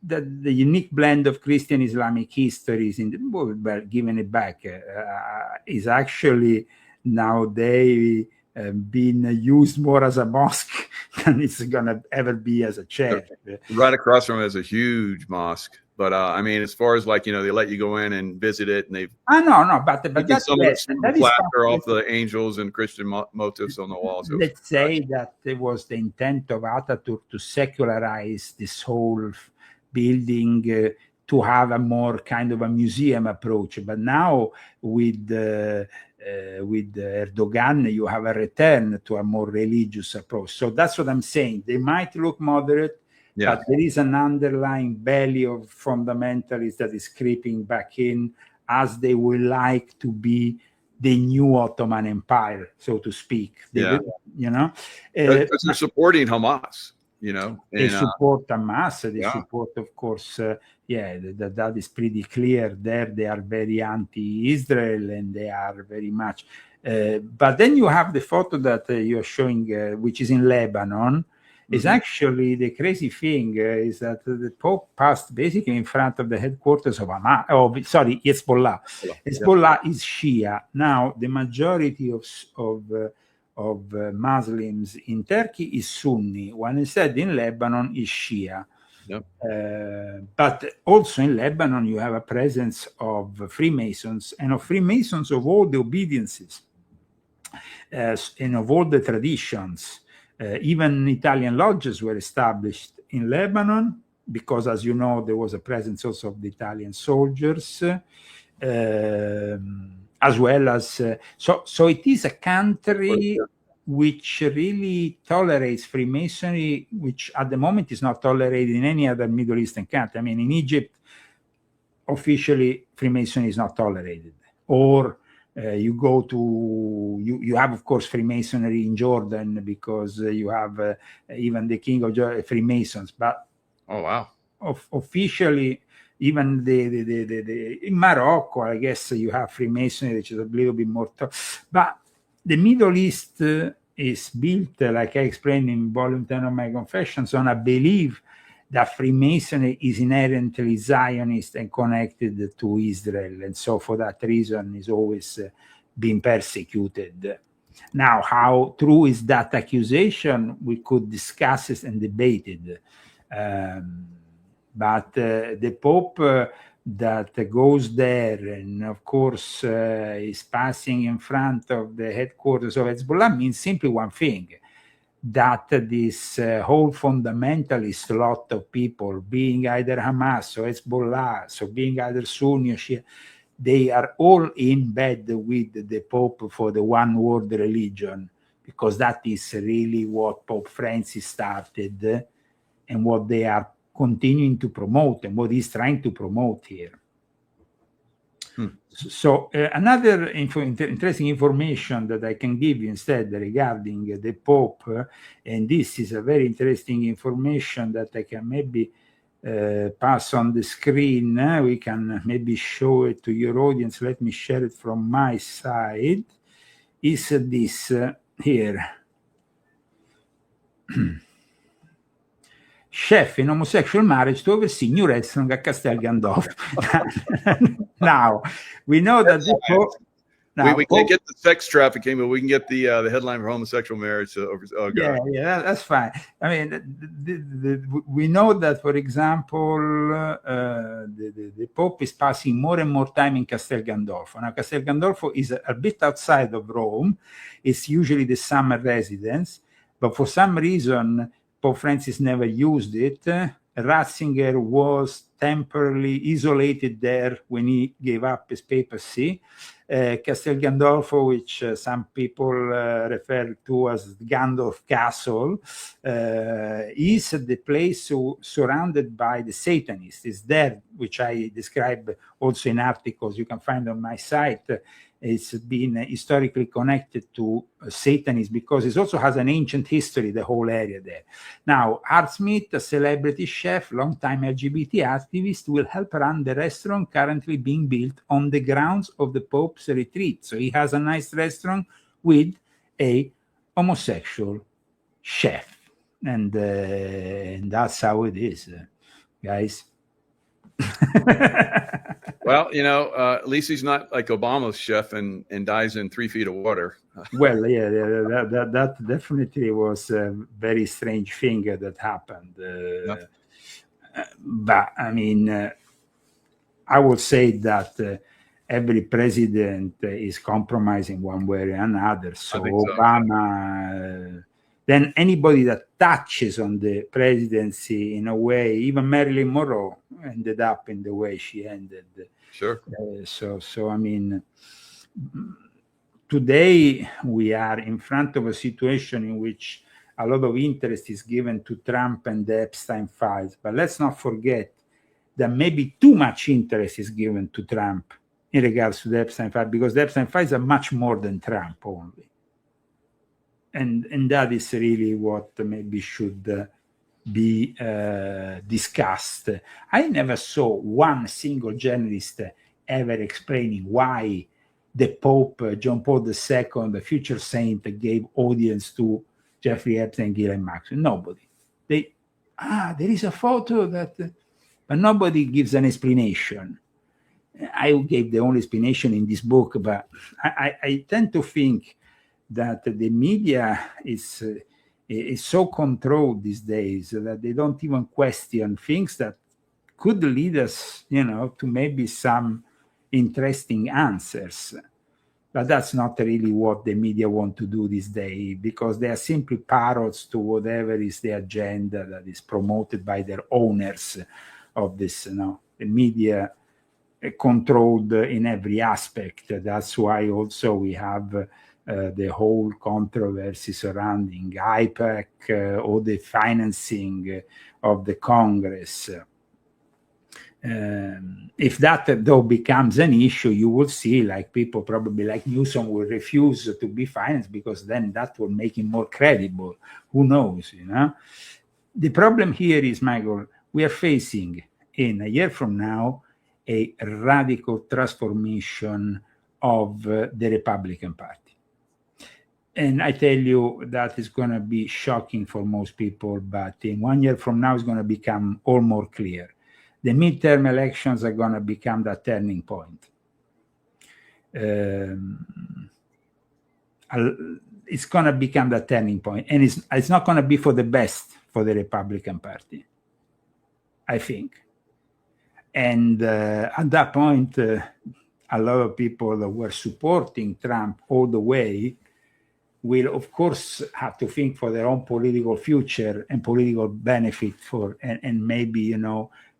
The unique blend of Christian Islamic histories giving it back is actually nowadays being used more as a mosque than it's gonna ever be as a church. Right across from it is a huge mosque. But as far as they let you go in and visit it, and they've but that's some plaster off the angels and Christian motifs on the walls. Let's say that it was the intent of Ataturk to secularize this whole building, to have a more kind of a museum approach. But now with Erdogan, you have a return to a more religious approach. So that's what I'm saying. They might look moderate, but there is an underlying belly of fundamentalists that is creeping back in, as they would like to be the new Ottoman Empire, so to speak. Because they're supporting Hamas. They support Hamas. They support, of course, that is pretty clear. There, they are very anti-Israel, and they are very much. But then you have the photo that you are showing, which is in Lebanon. Is actually the crazy thing is that the Pope passed basically in front of the headquarters of Hezbollah. Hezbollah is Shia. Now, the majority of Muslims in Turkey is Sunni, when instead in Lebanon is Shia. But also in Lebanon, you have a presence of Freemasons, and of Freemasons of all the obediences and of all the traditions. Even Italian lodges were established in Lebanon, because, as you know, there was a presence also of the Italian soldiers, as well as so it is a country which really tolerates Freemasonry, which at the moment is not tolerated in any other Middle Eastern country. In Egypt, officially Freemasonry is not tolerated. Or you go to, you have, of course, Freemasonry in Jordan, because you have even the king of Freemasons. But officially, even the in Morocco, I guess you have Freemasonry, which is a little bit more. But the Middle East is built, like I explained in Volume 10 of my Confessions, on a belief that Freemasonry is inherently Zionist and connected to Israel, and so for that reason is always being persecuted. Now, how true is that accusation? We could discuss it and debate it. But the Pope that goes there and, of course, is passing in front of the headquarters of Hezbollah means simply one thing, that this whole fundamentalist lot of people, being either Hamas or Hezbollah, so being either Sunni or Shia, they are all in bed with the Pope for the one world religion, because that is really what Pope Francis started and what they are continuing to promote and what he's trying to promote here. So another interesting information that I can give you instead regarding the Pope, and this is a very interesting information that I can maybe pass on the screen. We can maybe show it to your audience. Let me share it from my side. Is this here. Chef in homosexual marriage to oversee new restaurant at Castel Gandolfo. Now, we know that the Pope... we can't get the sex trafficking, but we can get the headline for homosexual marriage. Yeah, that's fine. I mean, we know that, for example, the Pope is passing more and more time in Castel Gandolfo. Now, Castel Gandolfo is a bit outside of Rome. It's usually the summer residence, but for some reason, Pope Francis never used it. Ratzinger was temporarily isolated there when he gave up his papacy. Castel Gandolfo, which some people refer to as Gandolf Castle, is the place surrounded by the Satanists. It's there, which I describe also in articles you can find on my site. It's been historically connected to Satanism because it also has an ancient history, the whole area there. Now, Art Smith, a celebrity chef, longtime LGBT activist, will help run the restaurant currently being built on the grounds of the Pope's retreat. So he has a nice restaurant with a homosexual chef. And that's how it is, guys. Well, at least he's not like Obama's chef and dies in 3 feet of water. Well, yeah, that definitely was a very strange thing that happened. But I mean, I would say that every president is compromising one way or another. So Obama, then anybody that touches on the presidency in a way, even Marilyn Monroe ended up in the way she ended. Sure. So I mean, today we are in front of a situation in which a lot of interest is given to Trump and the Epstein files. But let's not forget that maybe too much interest is given to Trump in regards to the Epstein files, because the Epstein files are much more than Trump only. And that is really what maybe should be discussed. I never saw one single journalist ever explaining why the Pope, John Paul II, the future saint, gave audience to Jeffrey Epstein, Ghislaine Maxwell. Nobody. There is a photo that, but nobody gives an explanation. I gave the only explanation in this book, but I tend to think that the media is so controlled these days that they don't even question things that could lead us, to maybe some interesting answers. But that's not really what the media want to do these days, because they are simply parrots to whatever is the agenda that is promoted by their owners of this. The media controlled in every aspect. That's why also we have the whole controversy surrounding IPAC or the financing of the Congress. If that though becomes an issue, you will see like people probably like Newsom will refuse to be financed, because then that will make him more credible. Who knows, The problem here is, Michael, we are facing in a year from now a radical transformation of the Republican Party. And I tell you, that is going to be shocking for most people, but in 1 year from now, it's going to become all more clear. The midterm elections are going to become that turning point. It's going to become that turning point, and it's not going to be for the best for the Republican Party, I think. And at that point, a lot of people that were supporting Trump all the way will, of course, have to think for their own political future and political benefit and maybe,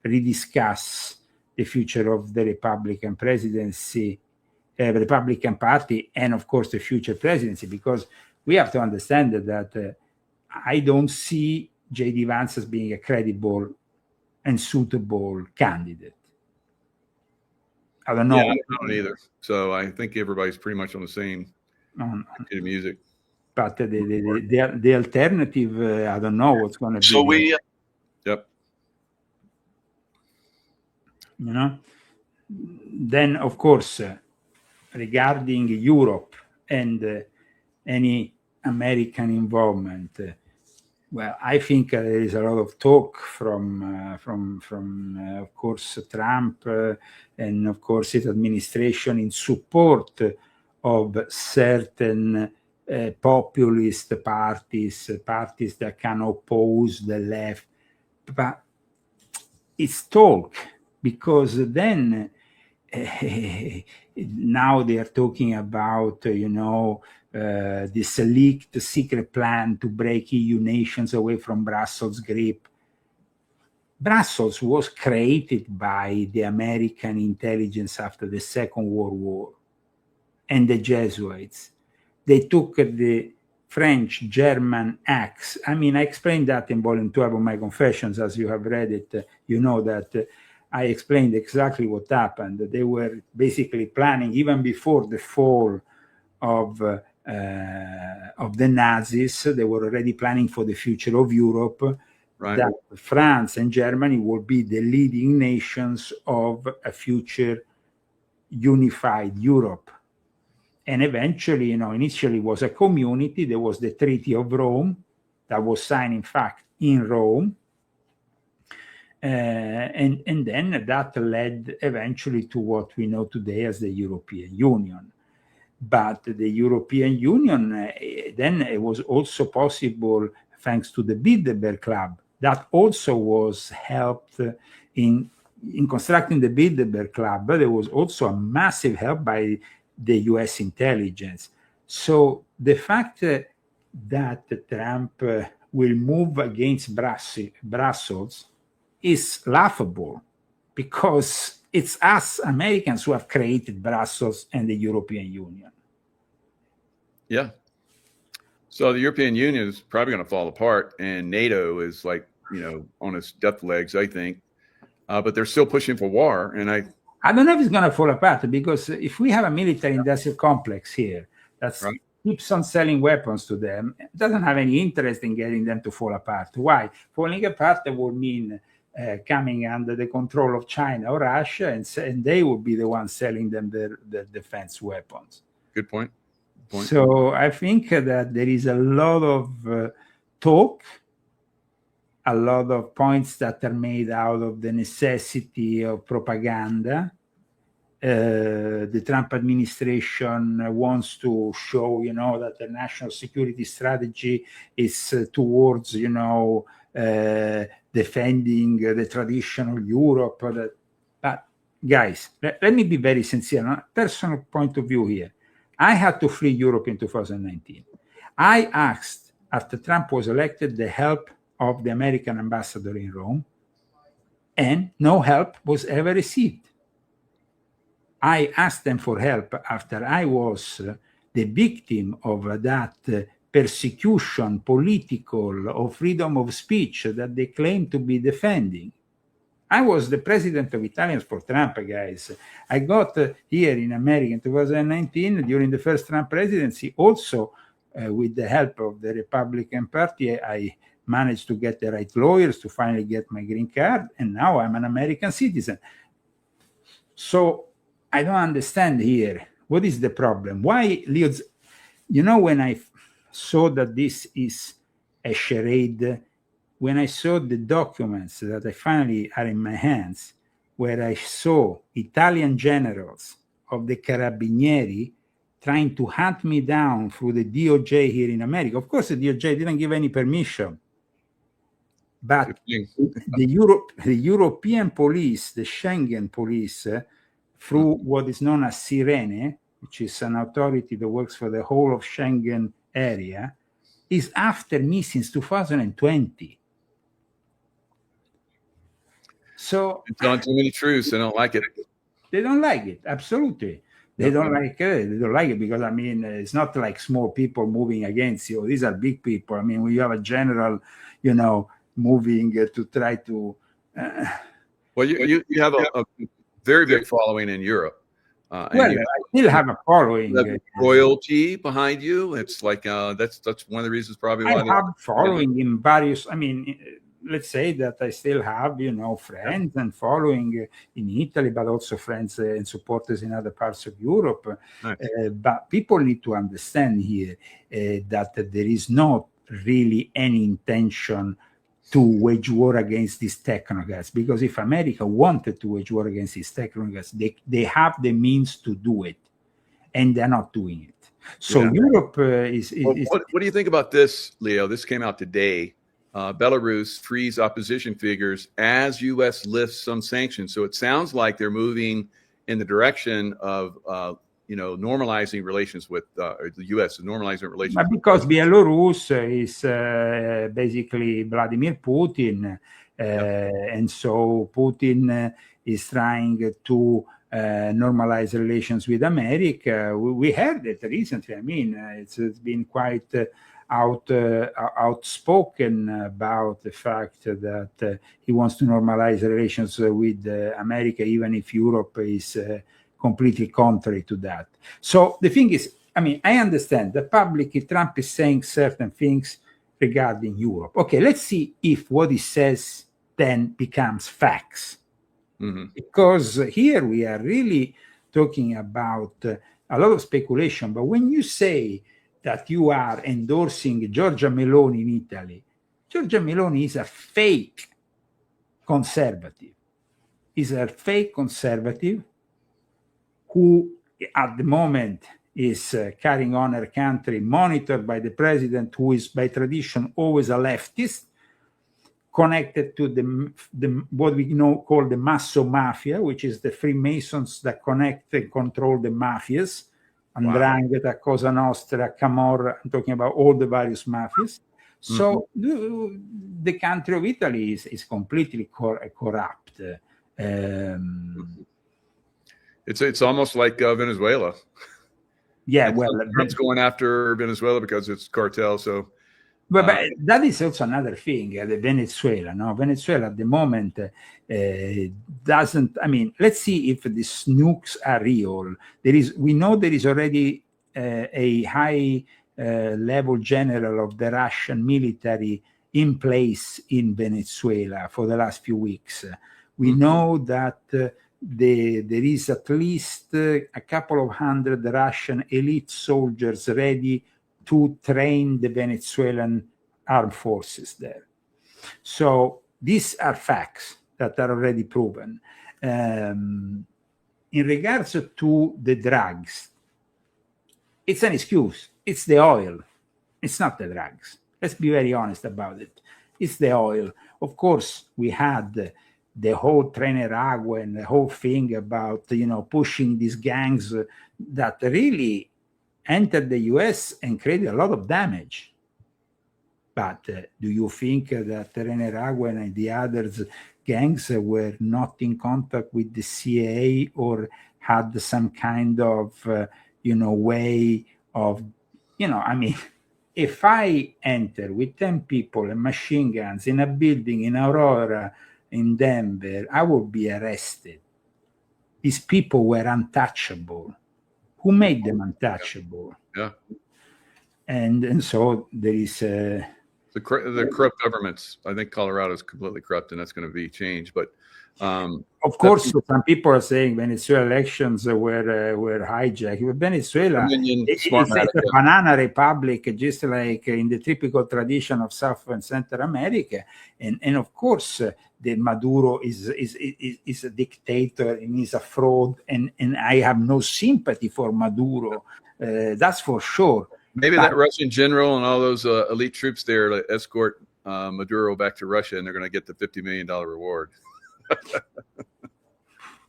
rediscuss the future of the Republican presidency, Republican Party, and of course the future presidency, because we have to understand that I don't see J.D. Vance as being a credible and suitable candidate. I don't know. Yeah, I don't either. So I think everybody's pretty much on the same music. But the alternative, I don't know what's going to be. So we. Yep. You know, then of course, regarding Europe and any American involvement, well, I think there is a lot of talk from of course Trump and of course his administration in support of certain populist parties that can oppose the left, but it's talk, because then now they are talking about this leaked secret plan to break EU nations away from Brussels' grip. Brussels was created by the American intelligence after the Second World War and the Jesuits. They took the French-German acts. I mean, I explained that in volume 12 of my Confessions. As you have read it, you know that I explained exactly what happened. They were basically planning, even before the fall of the Nazis, they were already planning for the future of Europe, right, that France and Germany would be the leading nations of a future unified Europe. And eventually, initially was a community. There was the Treaty of Rome that was signed, in fact, in Rome. And then that led eventually to what we know today as the European Union. But the European Union, then it was also possible thanks to the Bilderberg Club. That also was helped in constructing the Bilderberg Club. But there was also a massive help by the US intelligence. So the fact that Trump will move against Brussels is laughable, because it's us Americans who have created Brussels and the European Union. Yeah. So the European Union is probably going to fall apart, and NATO is on its death legs, I think. But they're still pushing for war, and I don't know if it's going to fall apart, because if we have a military industrial complex here that keeps on selling weapons to them, it doesn't have any interest in getting them to fall apart. Why? Falling apart would mean coming under the control of China or Russia, and they would be the ones selling them their defense weapons. Good point. So I think that there is a lot of talk, a lot of points that are made out of the necessity of propaganda. The Trump administration wants to show, that the national security strategy is towards, defending the traditional Europe. But guys, let me be very sincere, on a personal point of view here. I had to flee Europe in 2019. I asked, after Trump was elected, the help of the American ambassador in Rome, and no help was ever received. I asked them for help after I was the victim of that persecution, political, or freedom of speech that they claim to be defending. I was the president of Italians for Trump, guys. I got here in America in 2019 during the first Trump presidency, also with the help of the Republican Party. I managed to get the right lawyers to finally get my green card, and now I'm an American citizen. So I don't understand here. What is the problem? Why, Leo's, when I saw that this is a charade, when I saw the documents that I finally are in my hands, where I saw Italian generals of the Carabinieri trying to hunt me down through the DOJ here in America. Of course, the DOJ didn't give any permission. But the European police, the Schengen police, through what is known as SERUM, which is an authority that works for the whole of Schengen area, is after me since 2020. So it's telling too many truths. They don't like it. They don't like it. Absolutely. They don't like it. They don't like it because, it's not like small people moving against you. These are big people. When you have a general, moving to try to... Well, you have very big following in Europe. Well, I still have a following. Royalty behind you. It's like that's one of the reasons probably why I have following in various. I mean, let's say that I still have, friends and following in Italy, but also friends and supporters in other parts of Europe. Nice. But people need to understand here that there is not really any intention to wage war against these technocrats, because if America wanted to wage war against these technocrats, they have the means to do it, and they're not doing it. So Europe is. What do you think about this, Leo? This came out today. Belarus frees opposition figures as U.S. lifts some sanctions. So it sounds like they're moving in the direction of normalizing relations with the U.S. normalizing relations. But because Belarus is basically Vladimir Putin, and so Putin is trying to normalize relations with America. We heard it recently. I mean, it's been quite outspoken about the fact that he wants to normalize relations with America, even if Europe is completely contrary to that. So the thing is, I mean, I understand that publicly Trump is saying certain things regarding Europe. Okay, let's see if what he says then becomes facts. Mm-hmm. Because here we are really talking about a lot of speculation. But when you say that you are endorsing Giorgia Meloni in Italy, Giorgia Meloni is a fake conservative. Is a fake conservative who at the moment is carrying on her country, monitored by the president, who is by tradition always a leftist, connected to the what we call the Masso Mafia, which is the Freemasons that connect and control the mafias, Ndrangheta, Cosa Nostra, Camorra. I'm talking about all the various mafias. So the country of Italy is completely corrupt. It's almost like Venezuela. Yeah, well, Trump's going after Venezuela because it's cartel. So, but that is also another thing. Venezuela, Venezuela at the moment doesn't. I mean, let's see if these nukes are real. We know there is already a high level general of the Russian military in place in Venezuela for the last few weeks. We know that. There is at least a couple of hundred Russian elite soldiers ready to train the Venezuelan armed forces there. So these are facts that are already proven. In regards to the drugs, it's an excuse. It's the oil. It's not the drugs. Let's be very honest about it. It's the oil. Of course, we had the whole Renewal and the whole thing about, pushing these gangs that really entered the US and created a lot of damage. But do you think that Renewal and the others gangs were not in contact with the CIA or had some kind of, way of, I mean, if I enter with 10 people and machine guns in a building in Aurora, in Denver, I would be arrested. These people were untouchable. Who made them untouchable? Yeah. And so there is the corrupt governments. I think Colorado is completely corrupt, and that's going to be changed. But of course, some people are saying Venezuela elections were hijacked. But Venezuela is a banana republic, just like in the typical tradition of South and Central America. And of course, the Maduro is a dictator and is a fraud. And I have no sympathy for Maduro. That's for sure. Maybe that Russian general and all those elite troops there to escort Maduro back to Russia, and they're going to get the $50 million reward.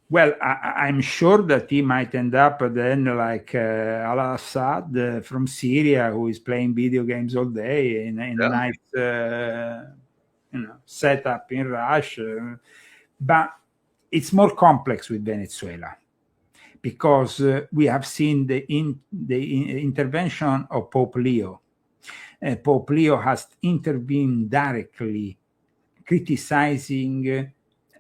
Well, I'm sure that he might end up then like al-Assad from Syria, who is playing video games all day in a nice setup in Russia. But it's more complex with Venezuela because we have seen the intervention of Pope Leo. Pope Leo has intervened directly, criticizing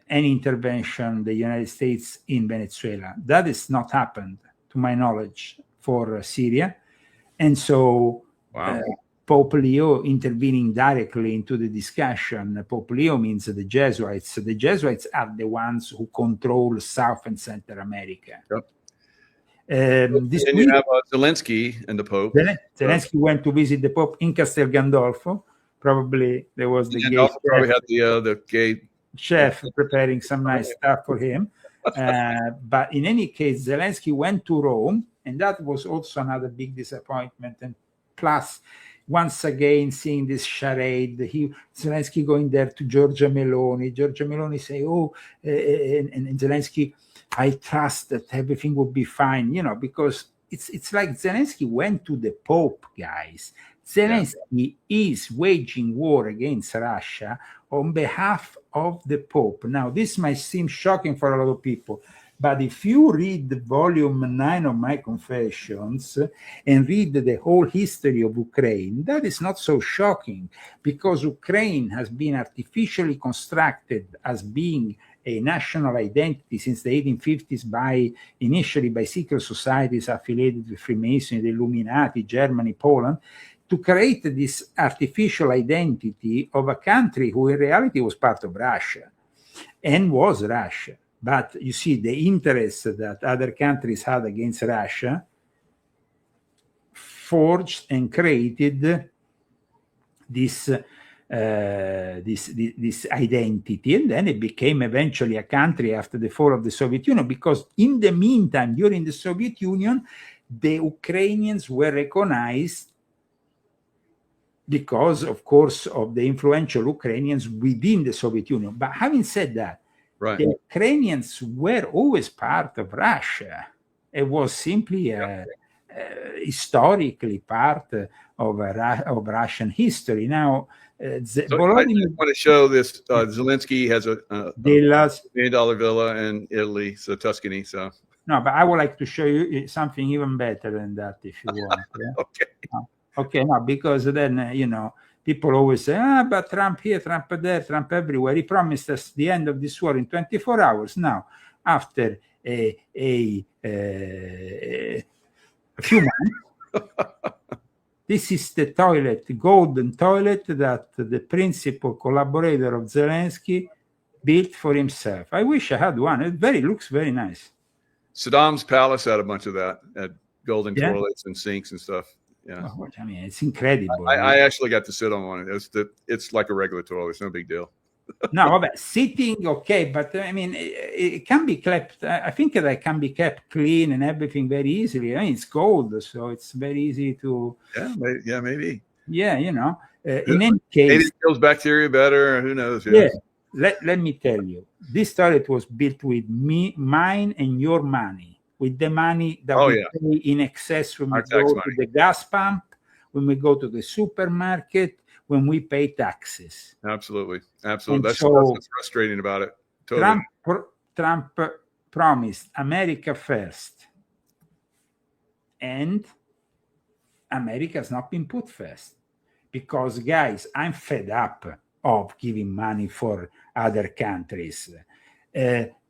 any intervention the United States in Venezuela. That has not happened, to my knowledge, for Syria. And so Pope Leo intervening directly into the discussion. Pope Leo means the Jesuits. The Jesuits are the ones who control South and Central America. Yep. This and week, you have Zelensky and the Pope. Zelensky went to visit the Pope in Castel Gandolfo. Probably there was the gay probably had the gay chef preparing some nice stuff for him. But in any case, Zelensky went to Rome, and that was also another big disappointment. And plus, once again, seeing this charade, Zelensky going there to Giorgia Meloni. Giorgia Meloni say, and Zelensky, I trust that everything will be fine, because it's like Zelensky went to the Pope, guys. Zelensky is waging war against Russia on behalf of the Pope. Now, this might seem shocking for a lot of people, but if you read volume 9 of my Confessions and read the whole history of Ukraine, that is not so shocking, because Ukraine has been artificially constructed as being a national identity since the 1850s initially by secret societies affiliated with Freemasonry, the Illuminati, Germany, Poland, to create this artificial identity of a country who in reality was part of Russia and was Russia. But you see, the interest that other countries had against Russia forged and created this identity, and then it became eventually a country after the fall of the Soviet Union, because in the meantime, during the Soviet Union, the Ukrainians were recognized because, of course, of the influential Ukrainians within the Soviet Union. But having said that, the Ukrainians were always part of Russia. It was simply historically part of Russian history. Now, I just want to show this. Zelensky has a $1 million villa in Italy, so Tuscany. So no, but I would like to show you something even better than that, if you want. Okay, no, because then people always say, but Trump here, Trump there, Trump everywhere. He promised us the end of this war in 24 hours. Now, after a few months, this is the toilet, the golden toilet that the principal collaborator of Zelensky built for himself. I wish I had one. It looks very nice. Saddam's palace had a bunch of that, had golden toilets and sinks and stuff. Yeah, well, I mean, it's incredible. I actually got to sit on one. It's like a regular toilet. It's no big deal. No, sitting, okay, but I mean, it can be kept. I think that it can be kept clean and everything very easily. I mean, it's gold, so it's very easy to. Yeah, maybe. Yeah, in any case, maybe it kills bacteria better. Who knows? Yeah. Let me tell you, this toilet was built with mine and your money. With the money that we pay in excess when we go to the gas pump, when we go to the supermarket, when we pay taxes. Absolutely. That's what's frustrating about it. Totally. Trump promised America first, and America has not been put first. Because, guys, I'm fed up of giving money for other countries.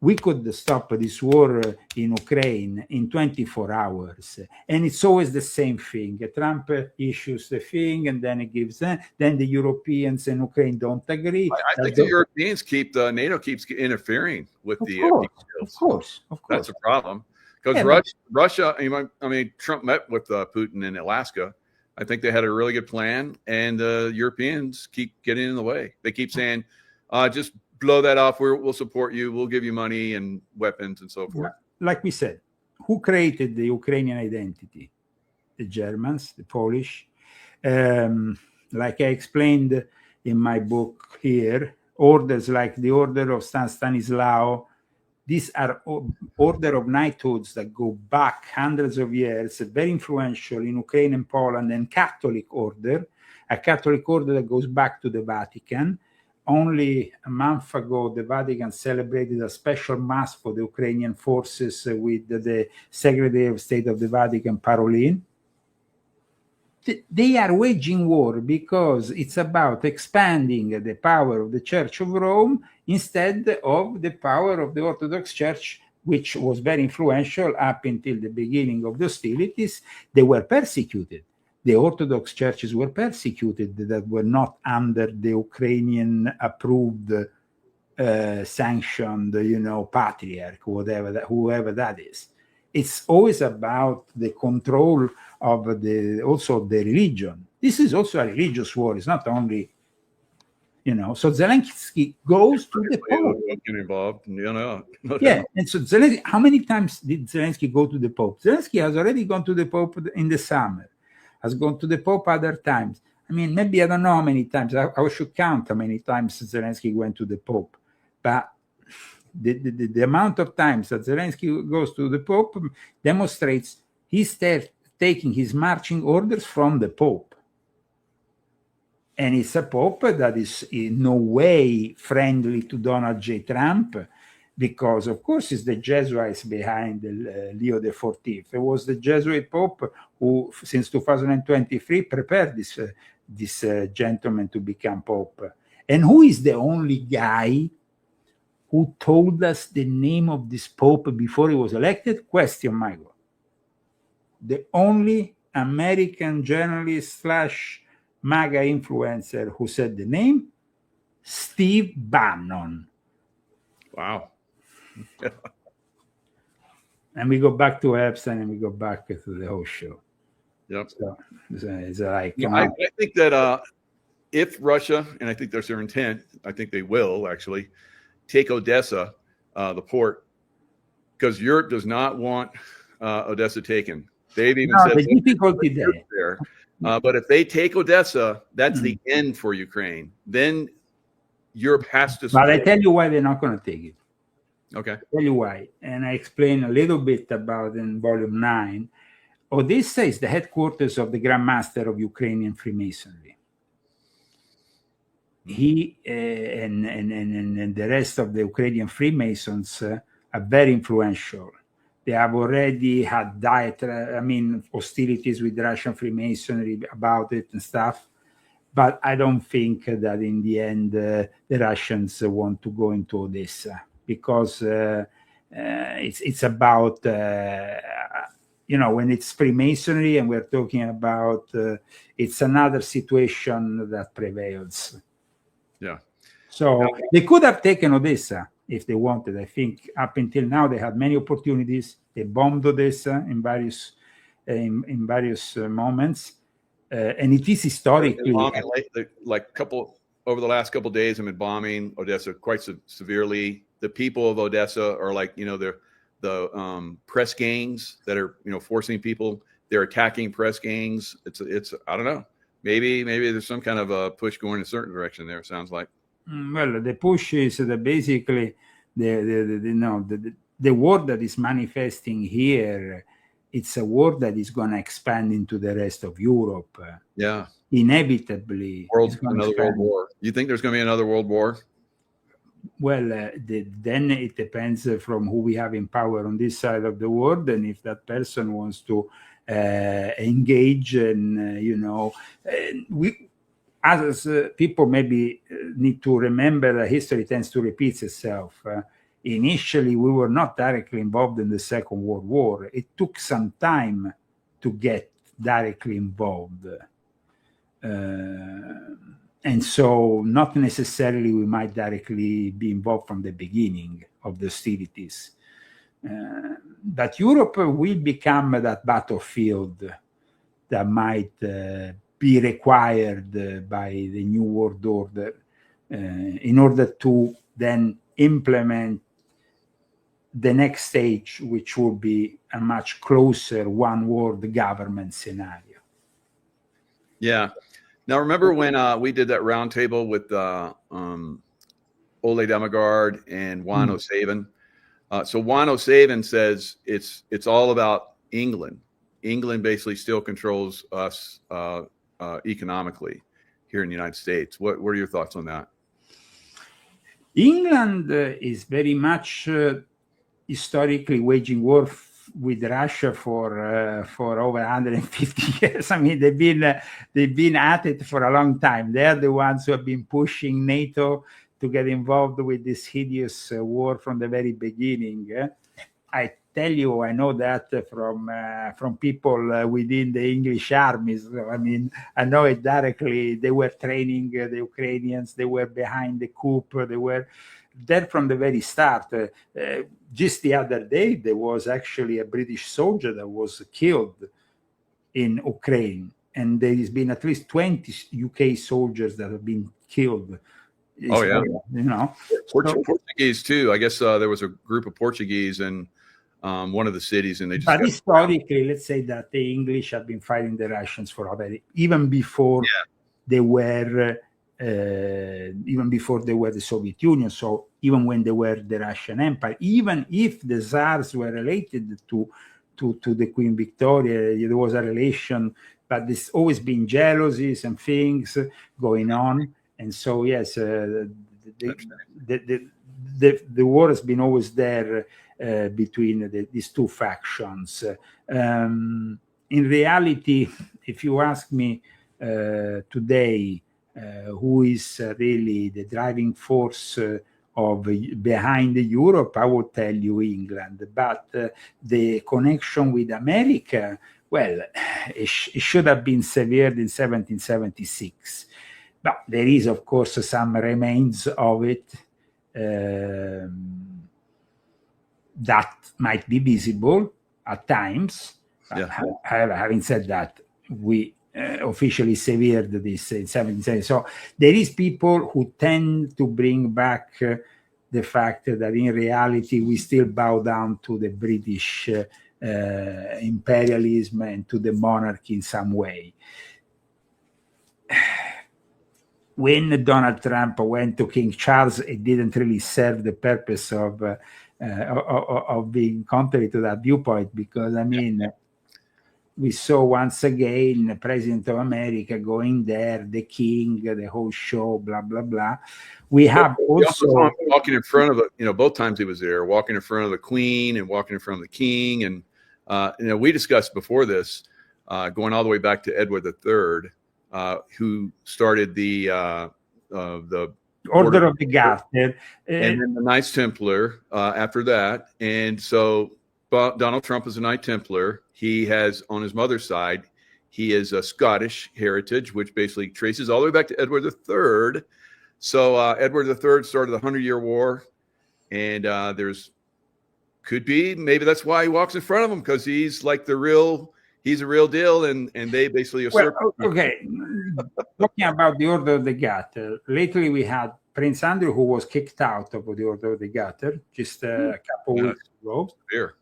We could stop this war in Ukraine in 24 hours. And it's always the same thing. Trump issues the thing, and then he gives then the Europeans and Ukraine don't agree. I think the Europeans NATO keeps interfering with the Of course. That's a problem. Because Russia, Trump met with Putin in Alaska. I think they had a really good plan, and the Europeans keep getting in the way. They keep saying, just blow that off. We'll support you. We'll give you money and weapons and so forth. Like we said, who created the Ukrainian identity? The Germans, the Polish. Like I explained in my book here, orders like the Order of San Stanislao, these are order of knighthoods that go back hundreds of years, very influential in Ukraine and Poland, and Catholic order, a Catholic order that goes back to the Vatican. Only a month ago, the Vatican celebrated a special mass for the Ukrainian forces with the Secretary of State of the Vatican, Parolin. they are waging war because it's about expanding the power of the Church of Rome instead of the power of the Orthodox Church, which was very influential up until the beginning of the hostilities. They were persecuted. The Orthodox churches were persecuted that were not under the Ukrainian approved, sanctioned, patriarch, whoever that is. It's always about the control of also the religion. This is also a religious war. It's not only, So Zelensky goes to the Pope. Involved, Yeah, and so Zelensky, how many times did Zelensky go to the Pope? Zelensky has already gone to the Pope in the summer. Has gone to the Pope other times. I mean, maybe I don't know how many times. I should count how many times Zelensky went to the Pope. But the amount of times that Zelensky goes to the Pope demonstrates he's taking his marching orders from the Pope. And it's a Pope that is in no way friendly to Donald J. Trump, because, of course, it's the Jesuits behind Leo XIV. It was the Jesuit Pope who, since 2023, prepared this gentleman to become Pope. And who is the only guy who told us the name of this Pope before he was elected? Question, Michael. The only American journalist / MAGA influencer who said the name? Steve Bannon. Wow. And we go back to Epstein and we go back to the whole show. Yep. So it's like, I think that if Russia, and I think that's their intent, I think they will actually take Odessa, the port, because Europe does not want Odessa taken. They've even said the difficulty there. But if they take Odessa, that's the end for Ukraine. Then Europe has to. But I tell you why they're not going to take it. Okay. I'll tell you why. And I explain a little bit about in volume 9. Odessa is the headquarters of the Grand Master of Ukrainian Freemasonry. He and the rest of the Ukrainian Freemasons are very influential. They have already had hostilities with Russian Freemasonry about it and stuff. But I don't think that in the end the Russians want to go into Odessa, because it's about, when it's Freemasonry and we're talking about, it's another situation that prevails. Yeah. So they could have taken Odessa if they wanted. I think up until now they had many opportunities. They bombed Odessa in various moments, and it is historically over the last couple of days. I've been bombing Odessa quite severely. The people of Odessa are like, the press gangs that are forcing people. They're attacking press gangs. It's I don't know. Maybe there's some kind of a push going in a certain direction there. It sounds like. Well, the push is that basically the war that is manifesting here, it's a war that is going to expand into the rest of Europe. Yeah. Inevitably. Another world war. You think there's going to be another world war? Well, then it depends from who we have in power on this side of the world, and if that person wants to engage, and we as people maybe need to remember that history tends to repeat itself. Initially, we were not directly involved in the Second World War. It took some time to get directly involved. And so not necessarily we might directly be involved from the beginning of the hostilities. But Europe will become that battlefield that might be required by the New World Order in order to then implement the next stage, which will be a much closer one-world government scenario. Yeah. Now, remember when we did that roundtable with Ole Demigard and Juan O'Savin? So Juan O'Savin says it's all about England. England basically still controls us economically here in the United States. What are your thoughts on that? England is very much historically waging war with Russia for over 150 years. I mean, they've been at it for a long time. They're the ones who have been pushing NATO to get involved with this hideous war from the very beginning. I tell you, I know that from people within the English armies. I mean, I know it directly. They were training the Ukrainians. They were behind the coup. They were there from the very start. Just the other day, there was actually a British soldier that was killed in Ukraine, and there has been at least 20 UK soldiers that have been killed. Oh yeah, you know, Portuguese too. I guess there was a group of Portuguese in one of the cities, and they just. But historically, let's say that the English have been fighting the Russians for a very even before they were. Even before they were the Soviet Union, so even when they were the Russian Empire, even if the Tsars were related to the Queen Victoria, there was a relation, but there's always been jealousies and things going on, and so yes, the war has been always there between these two factions. In reality, if you ask me today. Who is really the driving force behind Europe? I would tell you England, but the connection with America, well, it should have been severed in 1776. But there is, of course, some remains of it that might be visible at times. Having said that, we officially severed this in 1770. So there is people who tend to bring back the fact that in reality we still bow down to the British imperialism and to the monarchy in some way. When Donald Trump went to King Charles, it didn't really serve the purpose of being contrary to that viewpoint, because I mean, we saw once again the President of America going there, the king, the whole show, blah, blah, blah. We have also walking in front of the, both times he was there, walking in front of the Queen and walking in front of the King. And, we discussed before this, going all the way back to Edward III, who started the Order of the Garter. And then the Knights Templar after that. And so Donald Trump is a Knight Templar. He has, on his mother's side, he is a Scottish heritage, which basically traces all the way back to Edward III. So Edward III started the 100-Year War, and maybe that's why he walks in front of him, because he's like he's a real deal, and they basically usurp. Well, okay, talking about the Order of the Garter, lately we had Prince Andrew, who was kicked out of the Order of the Garter just a couple weeks ago. Here.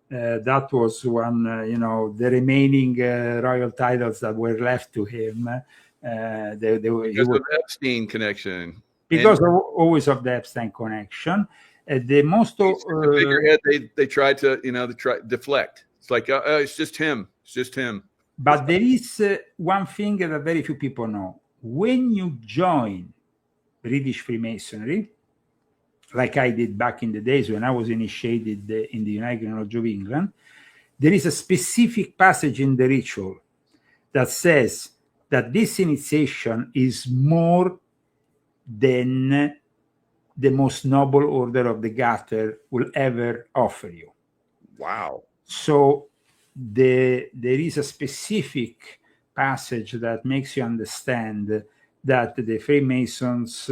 That was one, the remaining royal titles that were left to him. Because of the Epstein connection. Because always of the Epstein connection. The most the figurehead, they tried to, deflect. It's like, it's just him. It's just him. But there is one thing that very few people know. When you join British Freemasonry, like I did back in the days when I was initiated in the United Lodge of England, there is a specific passage in the ritual that says that this initiation is more than the most noble order of the Garter will ever offer you. Wow. So there is a specific passage that makes you understand that the Freemasons,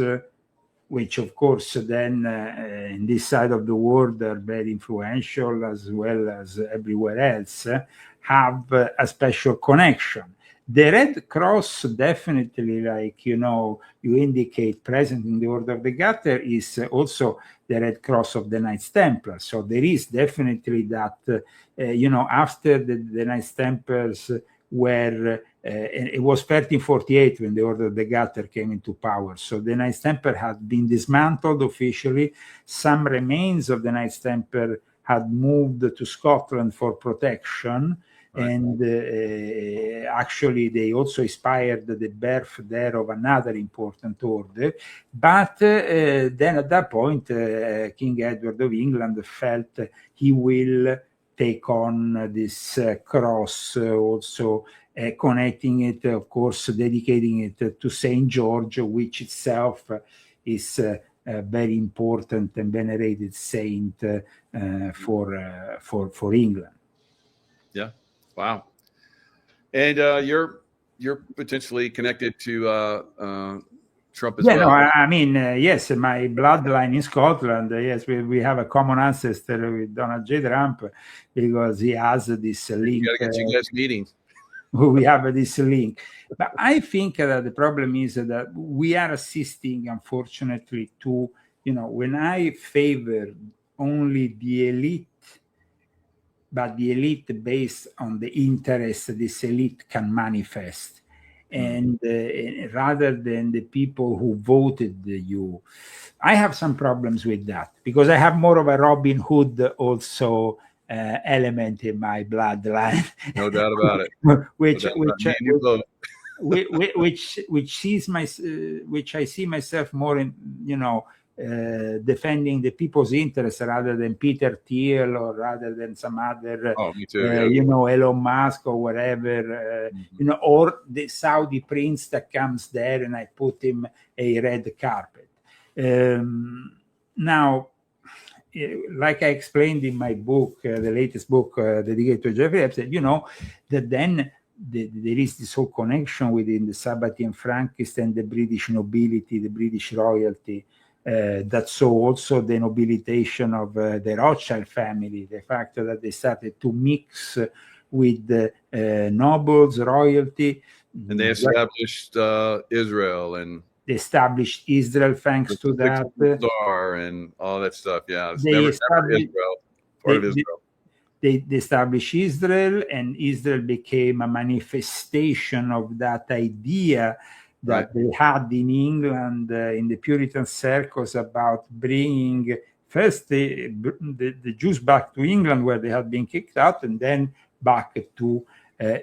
which of course then in this side of the world are very influential as well as everywhere else, have a special connection. The Red Cross definitely, like, you indicate present in the Order of the Garter, is also the Red Cross of the Knights Templar. So there is definitely that, after the Knights Templars were, it was 1348 when the Order of the Garter came into power. So the Knights Templar had been dismantled officially. Some remains of the Knights Templar had moved to Scotland for protection. Right. And actually, they also inspired the birth there of another important order. But then at that point, King Edward of England felt he will take on this cross, also connecting it, of course, dedicating it to St. George, which itself is a very important and venerated saint for England. Yeah. Wow. And you're potentially connected to Trump as well. No, I mean, yes, my bloodline in Scotland, yes, we have a common ancestor with Donald J. Trump, because he has this link. You gotta get you guys meeting. We have this link. But I think that the problem is that we are assisting, unfortunately, to, when I favor only the elite, but the elite based on the interest this elite can manifest, and rather than the people who voted you. I have some problems with that, because I have more of a Robin Hood also element in my bloodline. No doubt about it. which I see myself more in, defending the people's interests rather than Peter Thiel, or rather than some other, me too, Elon Musk or whatever, or the Saudi prince that comes there and I put him a red carpet. Now, like I explained in my book, the latest book dedicated to Jeffrey Epstein, that then there is this whole connection within the Sabbatean Frankists and the British nobility, the British royalty, that saw also the nobilitation of the Rothschild family, the fact that they started to mix with the nobles, royalty. And they established Israel, and they established Israel thanks to that. Star and all that stuff. Yeah, it's they never established Israel, part of Israel. They established Israel, and Israel became a manifestation of that idea that they had in England, in the Puritan circles, about bringing first the Jews back to England, where they had been kicked out, and then back to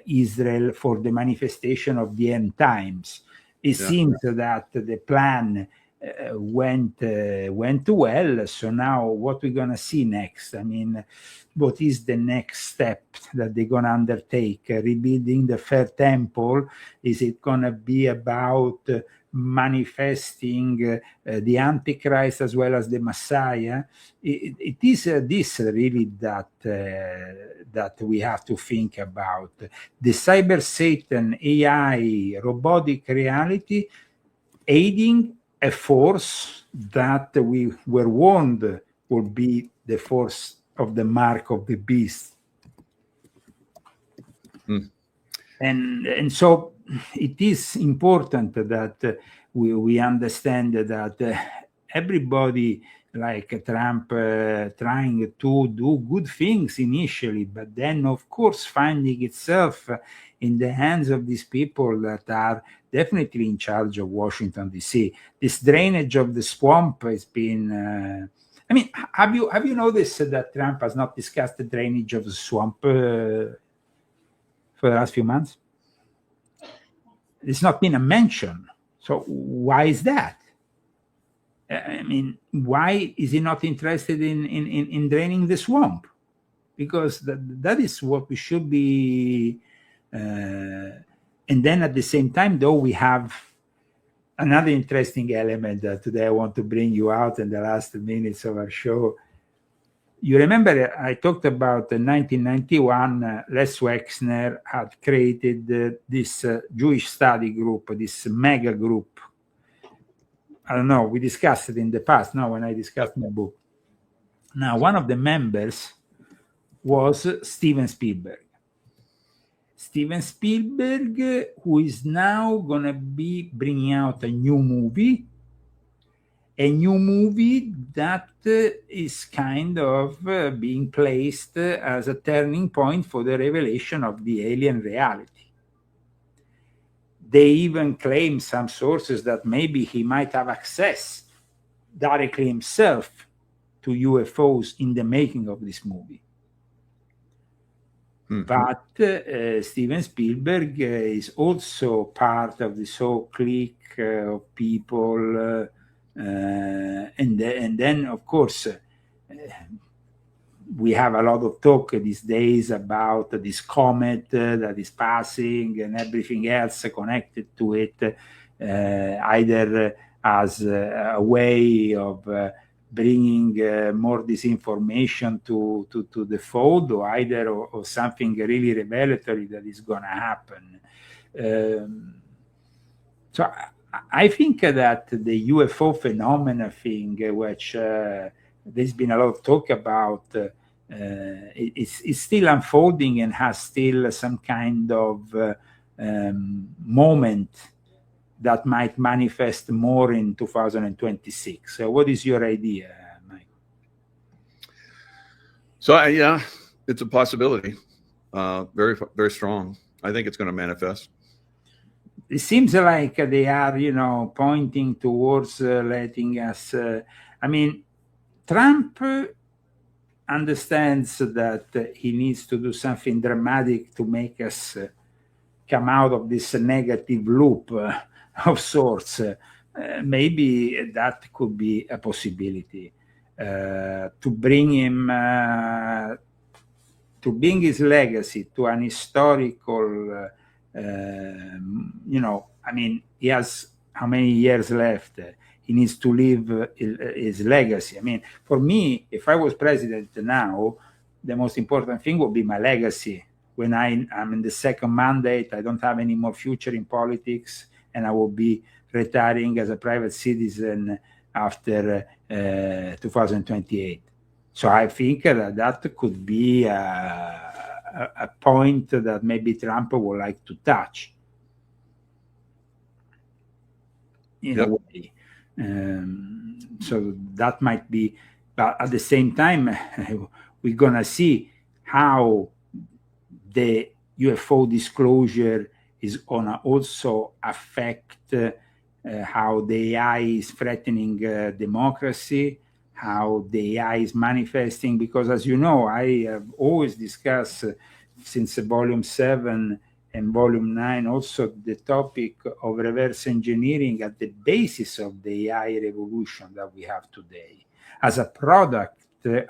Israel for the manifestation of the end times. It seems that the plan went well. So now what we're going to see next? I mean, what is the next step that they're going to undertake? Rebuilding the Third Temple? Is it going to be about manifesting the Antichrist as well as the Messiah? It is this really that we have to think about. The cyber Satan, AI, robotic reality, aiding a force that we were warned would be the force of the mark of the beast. And so it is important that we understand that everybody like Trump trying to do good things initially, but then of course finding itself in the hands of these people that are definitely in charge of Washington, D.C. This drainage of the swamp has been I mean, have you noticed that Trump has not discussed the drainage of the swamp for the last few months? It's not been a mention. So why is that? I mean, why is he not interested in draining the swamp? Because that is what we should be. And then at the same time, though, we have another interesting element that today I want to bring you out in the last minutes of our show. You remember I talked about in 1991, Les Wexner had created this Jewish study group, this mega group. I don't know, we discussed it in the past, now when I discussed my book. Now, one of the members was Steven Spielberg. Steven Spielberg, who is now going to be bringing out a new movie that is kind of being placed as a turning point for the revelation of the alien reality. They even claim, some sources, that maybe he might have access directly himself to UFOs in the making of this movie. But Steven Spielberg is also part of this whole clique of people. And then, of course, we have a lot of talk these days about this comet that is passing and everything else connected to it, either as a way of bringing more disinformation to the fold, or either or something really revelatory that is going to happen. So I think that the UFO phenomena thing, which there's been a lot of talk about, is still unfolding and has still some kind of moment that might manifest more in 2026. So what is your idea, Mike? So yeah, it's a possibility. Very, very strong. I think it's going to manifest. It seems like they are, pointing towards letting us. I mean, Trump understands that he needs to do something dramatic to make us come out of this negative loop of sorts. Maybe that could be a possibility to bring him, to bring his legacy to an historical. I mean, he has how many years left? He needs to leave his legacy. I mean, for me, if I was president now, the most important thing would be my legacy. When I'm in the second mandate, I don't have any more future in politics, and I will be retiring as a private citizen after 2028. So I think that could be a point that maybe Trump would like to touch in a way. So that might be, but at the same time, we're going to see how the UFO disclosure is going to also affect how the AI is threatening democracy, how the AI is manifesting, because as you know, I have always discussed since volume 7 and volume 9 also the topic of reverse engineering at the basis of the AI revolution that we have today. As a product, the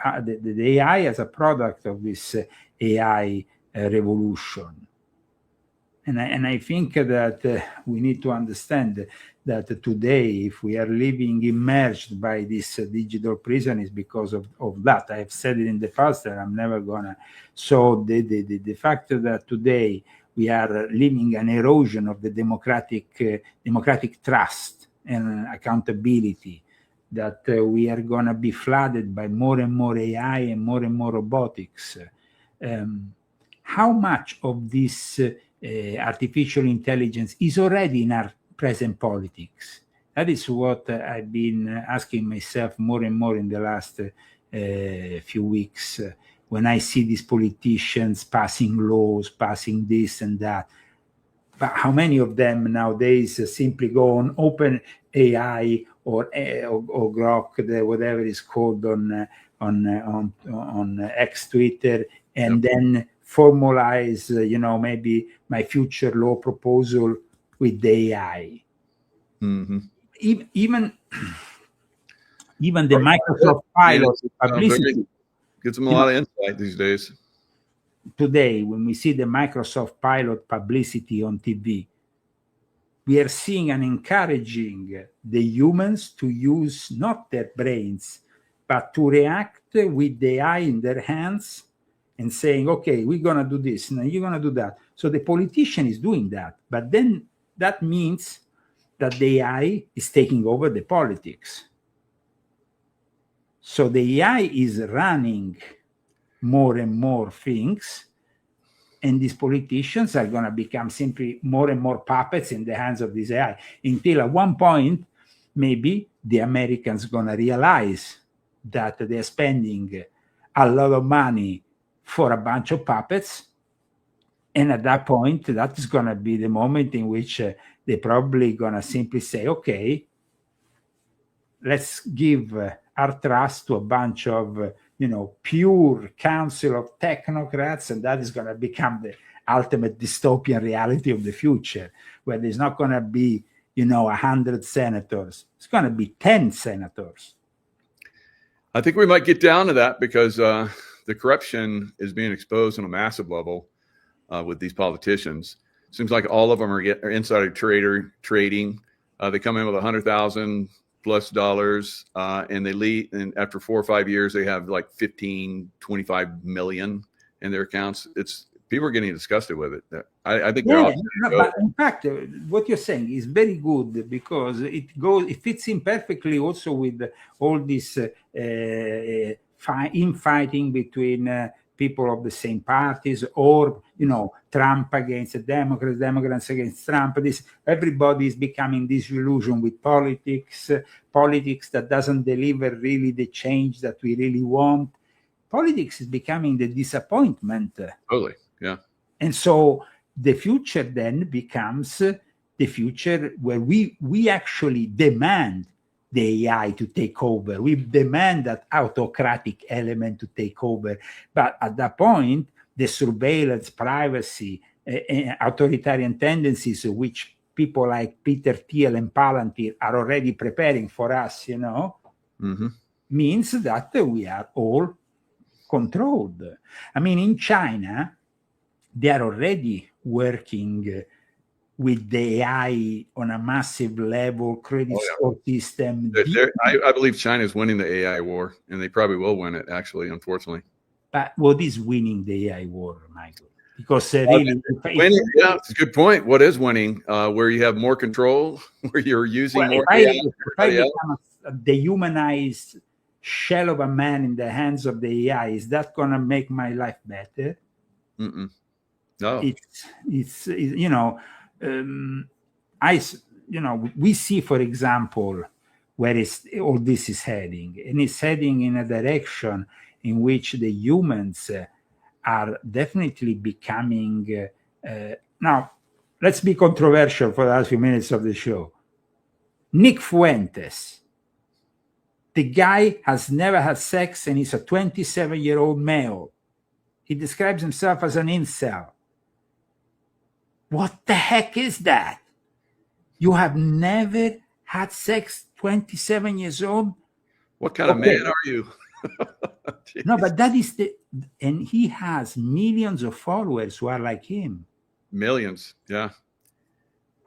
AI as a product of this AI revolution. And I think that we need to understand that today, if we are living immersed by this digital prison, is because of that. I have said it in the past, and I'm never gonna. So the fact that today we are living an erosion of the democratic trust and accountability, that we are gonna be flooded by more and more AI and more robotics. How much of this artificial intelligence is already in our present politics? That is what I've been asking myself more and more in the last few weeks, when I see these politicians passing laws, passing this and that. But how many of them nowadays simply go on Open AI or Grok, whatever it's called on X, Twitter, and then formalize, maybe my future law proposal with the AI. Mm-hmm. Even the Microsoft Pilot publicity gets them a lot of insight these days. Today, when we see the Microsoft Pilot publicity on TV, we are seeing and encouraging the humans to use not their brains, but to react with the AI in their hands and saying, okay, we're going to do this, and you're going to do that. So the politician is doing that. But then that means that the AI is taking over the politics. So the AI is running more and more things, and these politicians are going to become simply more and more puppets in the hands of this AI, until at one point, maybe the Americans going to realize that they're spending a lot of money for a bunch of puppets. And at that point, that is going to be the moment in which they're probably going to simply say, okay, let's give our trust to a bunch of, pure council of technocrats, and that is going to become the ultimate dystopian reality of the future, where there's not going to be, 100 senators. It's going to be 10 senators. I think we might get down to that, because the corruption is being exposed on a massive level with these politicians. Seems like all of them are insider trading. They come in with $100,000+ and they leave. And after 4 or 5 years, they have like 15, 25 million in their accounts. People are getting disgusted with it. I think they're all. But in fact, what you're saying is very good because it fits in perfectly also with all this infighting between people of the same parties, or Trump against the Democrats against Trump. Everybody is becoming disillusioned with politics that doesn't deliver really the change that we really want. Politics is becoming the disappointment. Totally, yeah. And so the future then becomes the future where we actually demand the AI to take over. We demand that autocratic element to take over. But at that point, the surveillance, privacy, authoritarian tendencies, which people like Peter Thiel and Palantir are already preparing for us, means that we are all controlled. I mean, in China, they are already working with the AI on a massive level, credit score system. I believe China is winning the AI war, and they probably will win it, actually, unfortunately. But what is winning the AI war, Michael? Because really, winning, yeah, it's a good point. What is winning? Where you have more control, where you're using more AI. If I become a dehumanized shell of a man in the hands of the AI, is that going to make my life better? No. It's we see, for example, where all this is heading, and it's heading in a direction in which the humans are definitely becoming. Now, let's be controversial for the last few minutes of the show. Nick Fuentes, the guy has never had sex, and he's a 27-year-old male. He describes himself as an incel. What the heck is that? You have never had sex, 27 years old? What kind of man are you? No, but that is and he has millions of followers who are like him. Millions, yeah.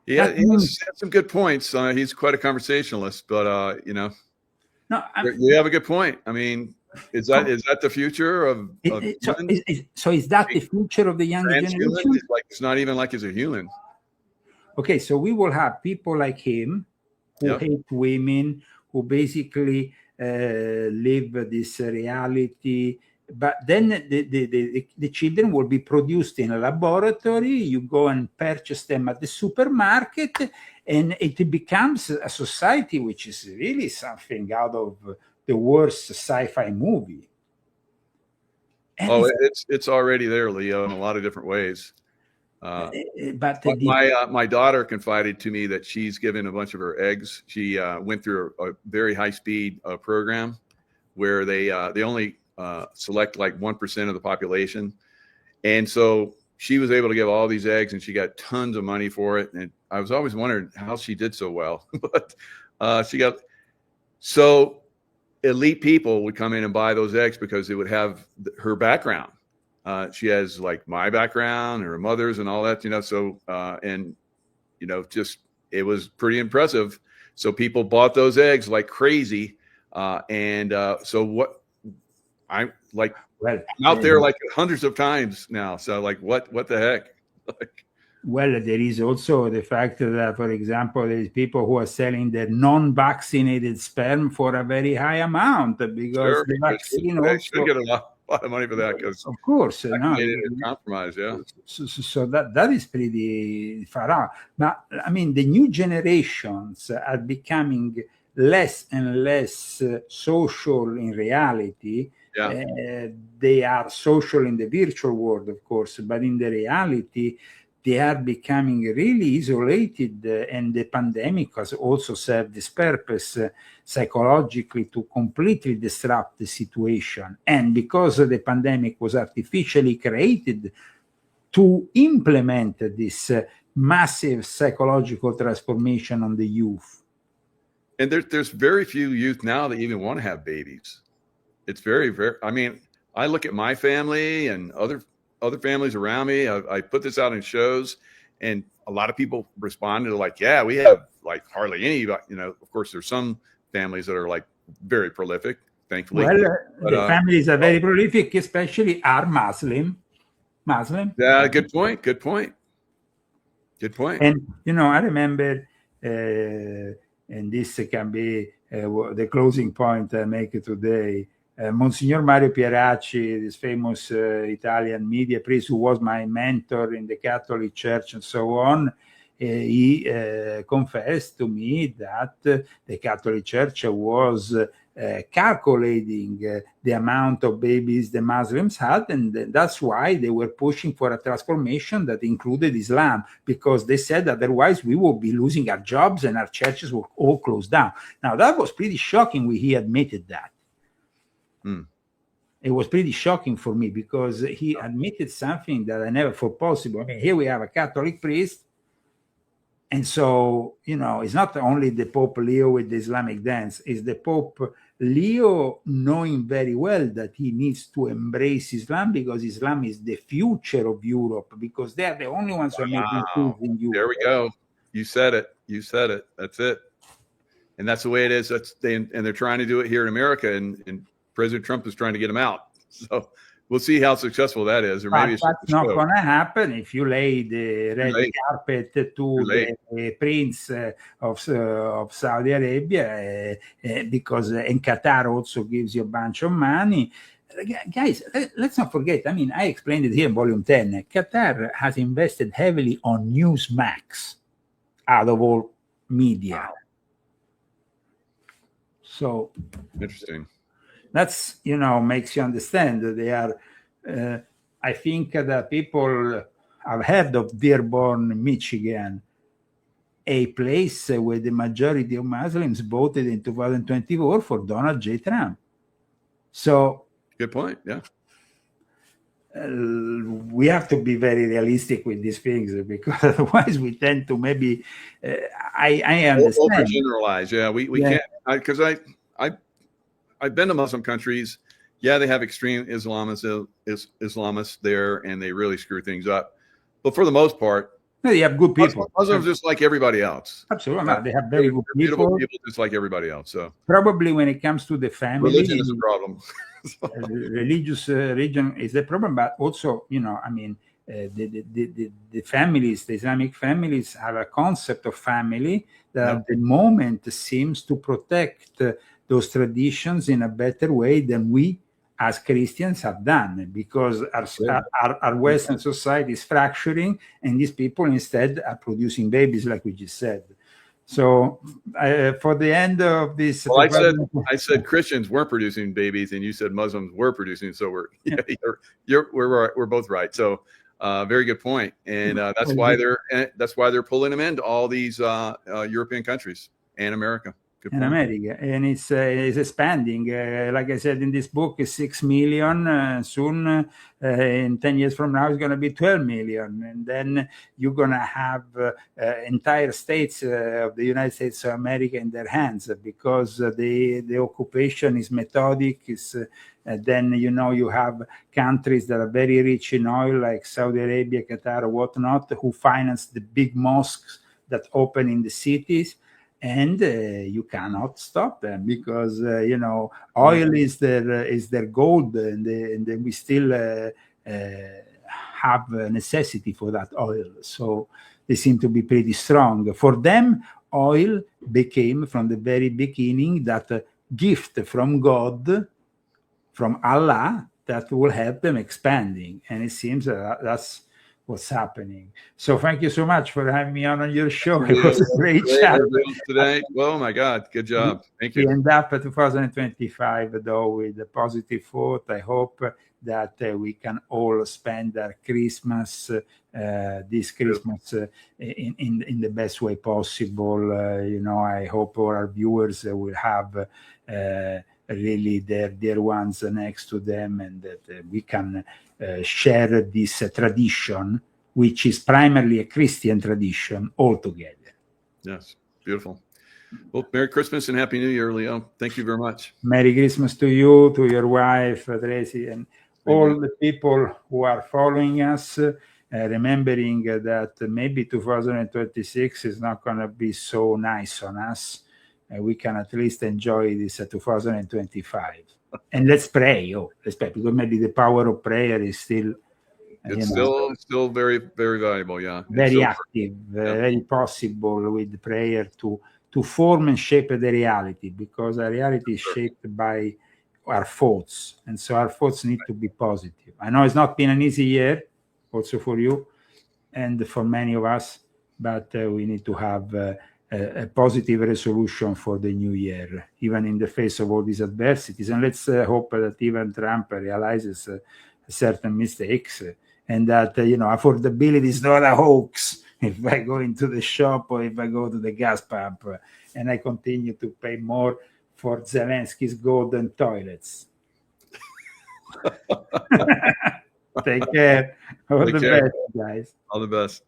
He has some good points. He's quite a conversationalist, but you have a good point. I mean, is that the future of so is that the future of the younger generation? It's not even like he's a human. Okay, so we will have people like him who hate women, who basically live this reality. But then the children will be produced in a laboratory. You go and purchase them at the supermarket, and it becomes a society which is really something out of the worst sci-fi movie. And it's already there, Leo, in a lot of different ways. But my daughter confided to me that she's given a bunch of her eggs. She went through a very high-speed program where they only select like 1% of the population, and so she was able to give all these eggs, and she got tons of money for it. And I was always wondering how she did so well, but she got so. Elite people would come in and buy those eggs because it would have her background. She has like my background, her mother's, and all that, So, just it was pretty impressive. So people bought those eggs like crazy, so what I'm like, I'm out there like hundreds of times now. So like, what the heck? Well, there is also the fact that, for example, there's people who are selling their non-vaccinated sperm for a very high amount because the vaccine also get a lot of money for that. Because of course, compromise, yeah. So that is pretty far out. But I mean, the new generations are becoming less and less social in reality. Yeah. They are social in the virtual world, of course, but in the reality, they are becoming really isolated, and the pandemic has also served this purpose psychologically to completely disrupt the situation. And because the pandemic was artificially created to implement this massive psychological transformation on the youth. And there's very few youth now that even want to have babies. It's very, very, I mean, I look at my family and other families around me. I put this out in shows, and a lot of people responded like, yeah, we have like hardly any, of course there's some families that are like very prolific, thankfully. Well, the families are very prolific, especially are Muslim. Yeah, good point. And, I remember, and this can be the closing point I make today, Monsignor Mario Pieracci, this famous Italian media priest who was my mentor in the Catholic Church and so on, he confessed to me that the Catholic Church was calculating the amount of babies the Muslims had, and that's why they were pushing for a transformation that included Islam, because they said otherwise we would be losing our jobs and our churches were all closed down. Now, that was pretty shocking when he admitted that. It was pretty shocking for me, because he admitted something that I never thought possible. I mean, here we have a Catholic priest, and so, it's not only the Pope Leo with the Islamic dance, it's the Pope Leo knowing very well that he needs to embrace Islam, because Islam is the future of Europe, because they are the only ones who are making food in Europe. There we go. You said it. That's it. And that's the way it is. And they're trying to do it here in America, and President Trump is trying to get them out. So we'll see how successful that is. Or maybe that's not going to happen if you lay the red carpet to the Prince of Saudi Arabia, because and Qatar also gives you a bunch of money. Guys, let's not forget, I mean, I explained it here in volume 10. Qatar has invested heavily on Newsmax out of all media. Wow. So interesting. That's, makes you understand that they are, I think that people have heard of Dearborn, Michigan, a place where the majority of Muslims voted in 2024 for Donald J. Trump. So, good point. Yeah. We have to be very realistic with these things, because otherwise we tend to maybe, I understand. Overgeneralize. Yeah, we can't, because I've been to Muslim countries. Yeah, they have extreme Islamists there, and they really screw things up. But for the most part, they have good people. Muslims just like everybody else. Absolutely, they have very good people just like everybody else. So probably when it comes to the family, religion is a problem. Religious religion is the problem, but also, I mean, the families, the Islamic families, have a concept of family that at the moment seems to protect those traditions in a better way than we as Christians have done, because our Western society is fracturing, and these people instead are producing babies, like we just said. So for the end of this, well, I said Christians weren't producing babies, and you said Muslims were producing. So we're both right. So very good point, and that's why they're pulling them into all these European countries and America. In America, and it's expanding. Like I said in this book, is 6 million. Soon, in 10 years from now, it's going to be 12 million, and then you're going to have entire states of the United States of America in their hands, because the occupation is methodic. Then you have countries that are very rich in oil, like Saudi Arabia, Qatar, or whatnot, who finance the big mosques that open in the cities. And you cannot stop them, because oil is their gold, and we still have a necessity for that oil. So they seem to be pretty strong. For them, oil became from the very beginning that gift from God, from Allah, that will help them expanding. And it seems that's what's happening. So thank you so much for having me on your show. It was a great chat today. Oh my God, good job. Thank you. We end up at 2025 though with a positive thought. I hope that we can all spend our Christmas, this Christmas, in the best way possible. I hope all our viewers will have really their dear ones next to them, and that we can share this tradition, which is primarily a Christian tradition, all together. Yes, beautiful. Well, Merry Christmas and Happy New Year, Leo. Thank you very much. Merry Christmas to you, to your wife, Tracy, and all the people who are following us, remembering that maybe 2026 is not going to be so nice on us. We can at least enjoy this 2025. And let's pray. Let's pray, because maybe the power of prayer is still... It's still very, very valuable, yeah. Very active, very possible with prayer to form and shape the reality, because a reality is shaped by our thoughts, and so our thoughts need to be positive. I know it's not been an easy year, also for you and for many of us, but we need to have a positive resolution for the new year, even in the face of all these adversities. And let's hope that even Trump realizes certain mistakes, and that affordability is not a hoax. If I go into the shop or if I go to the gas pump and I continue to pay more for Zelensky's golden toilets. Take care. All the best, guys. All the best.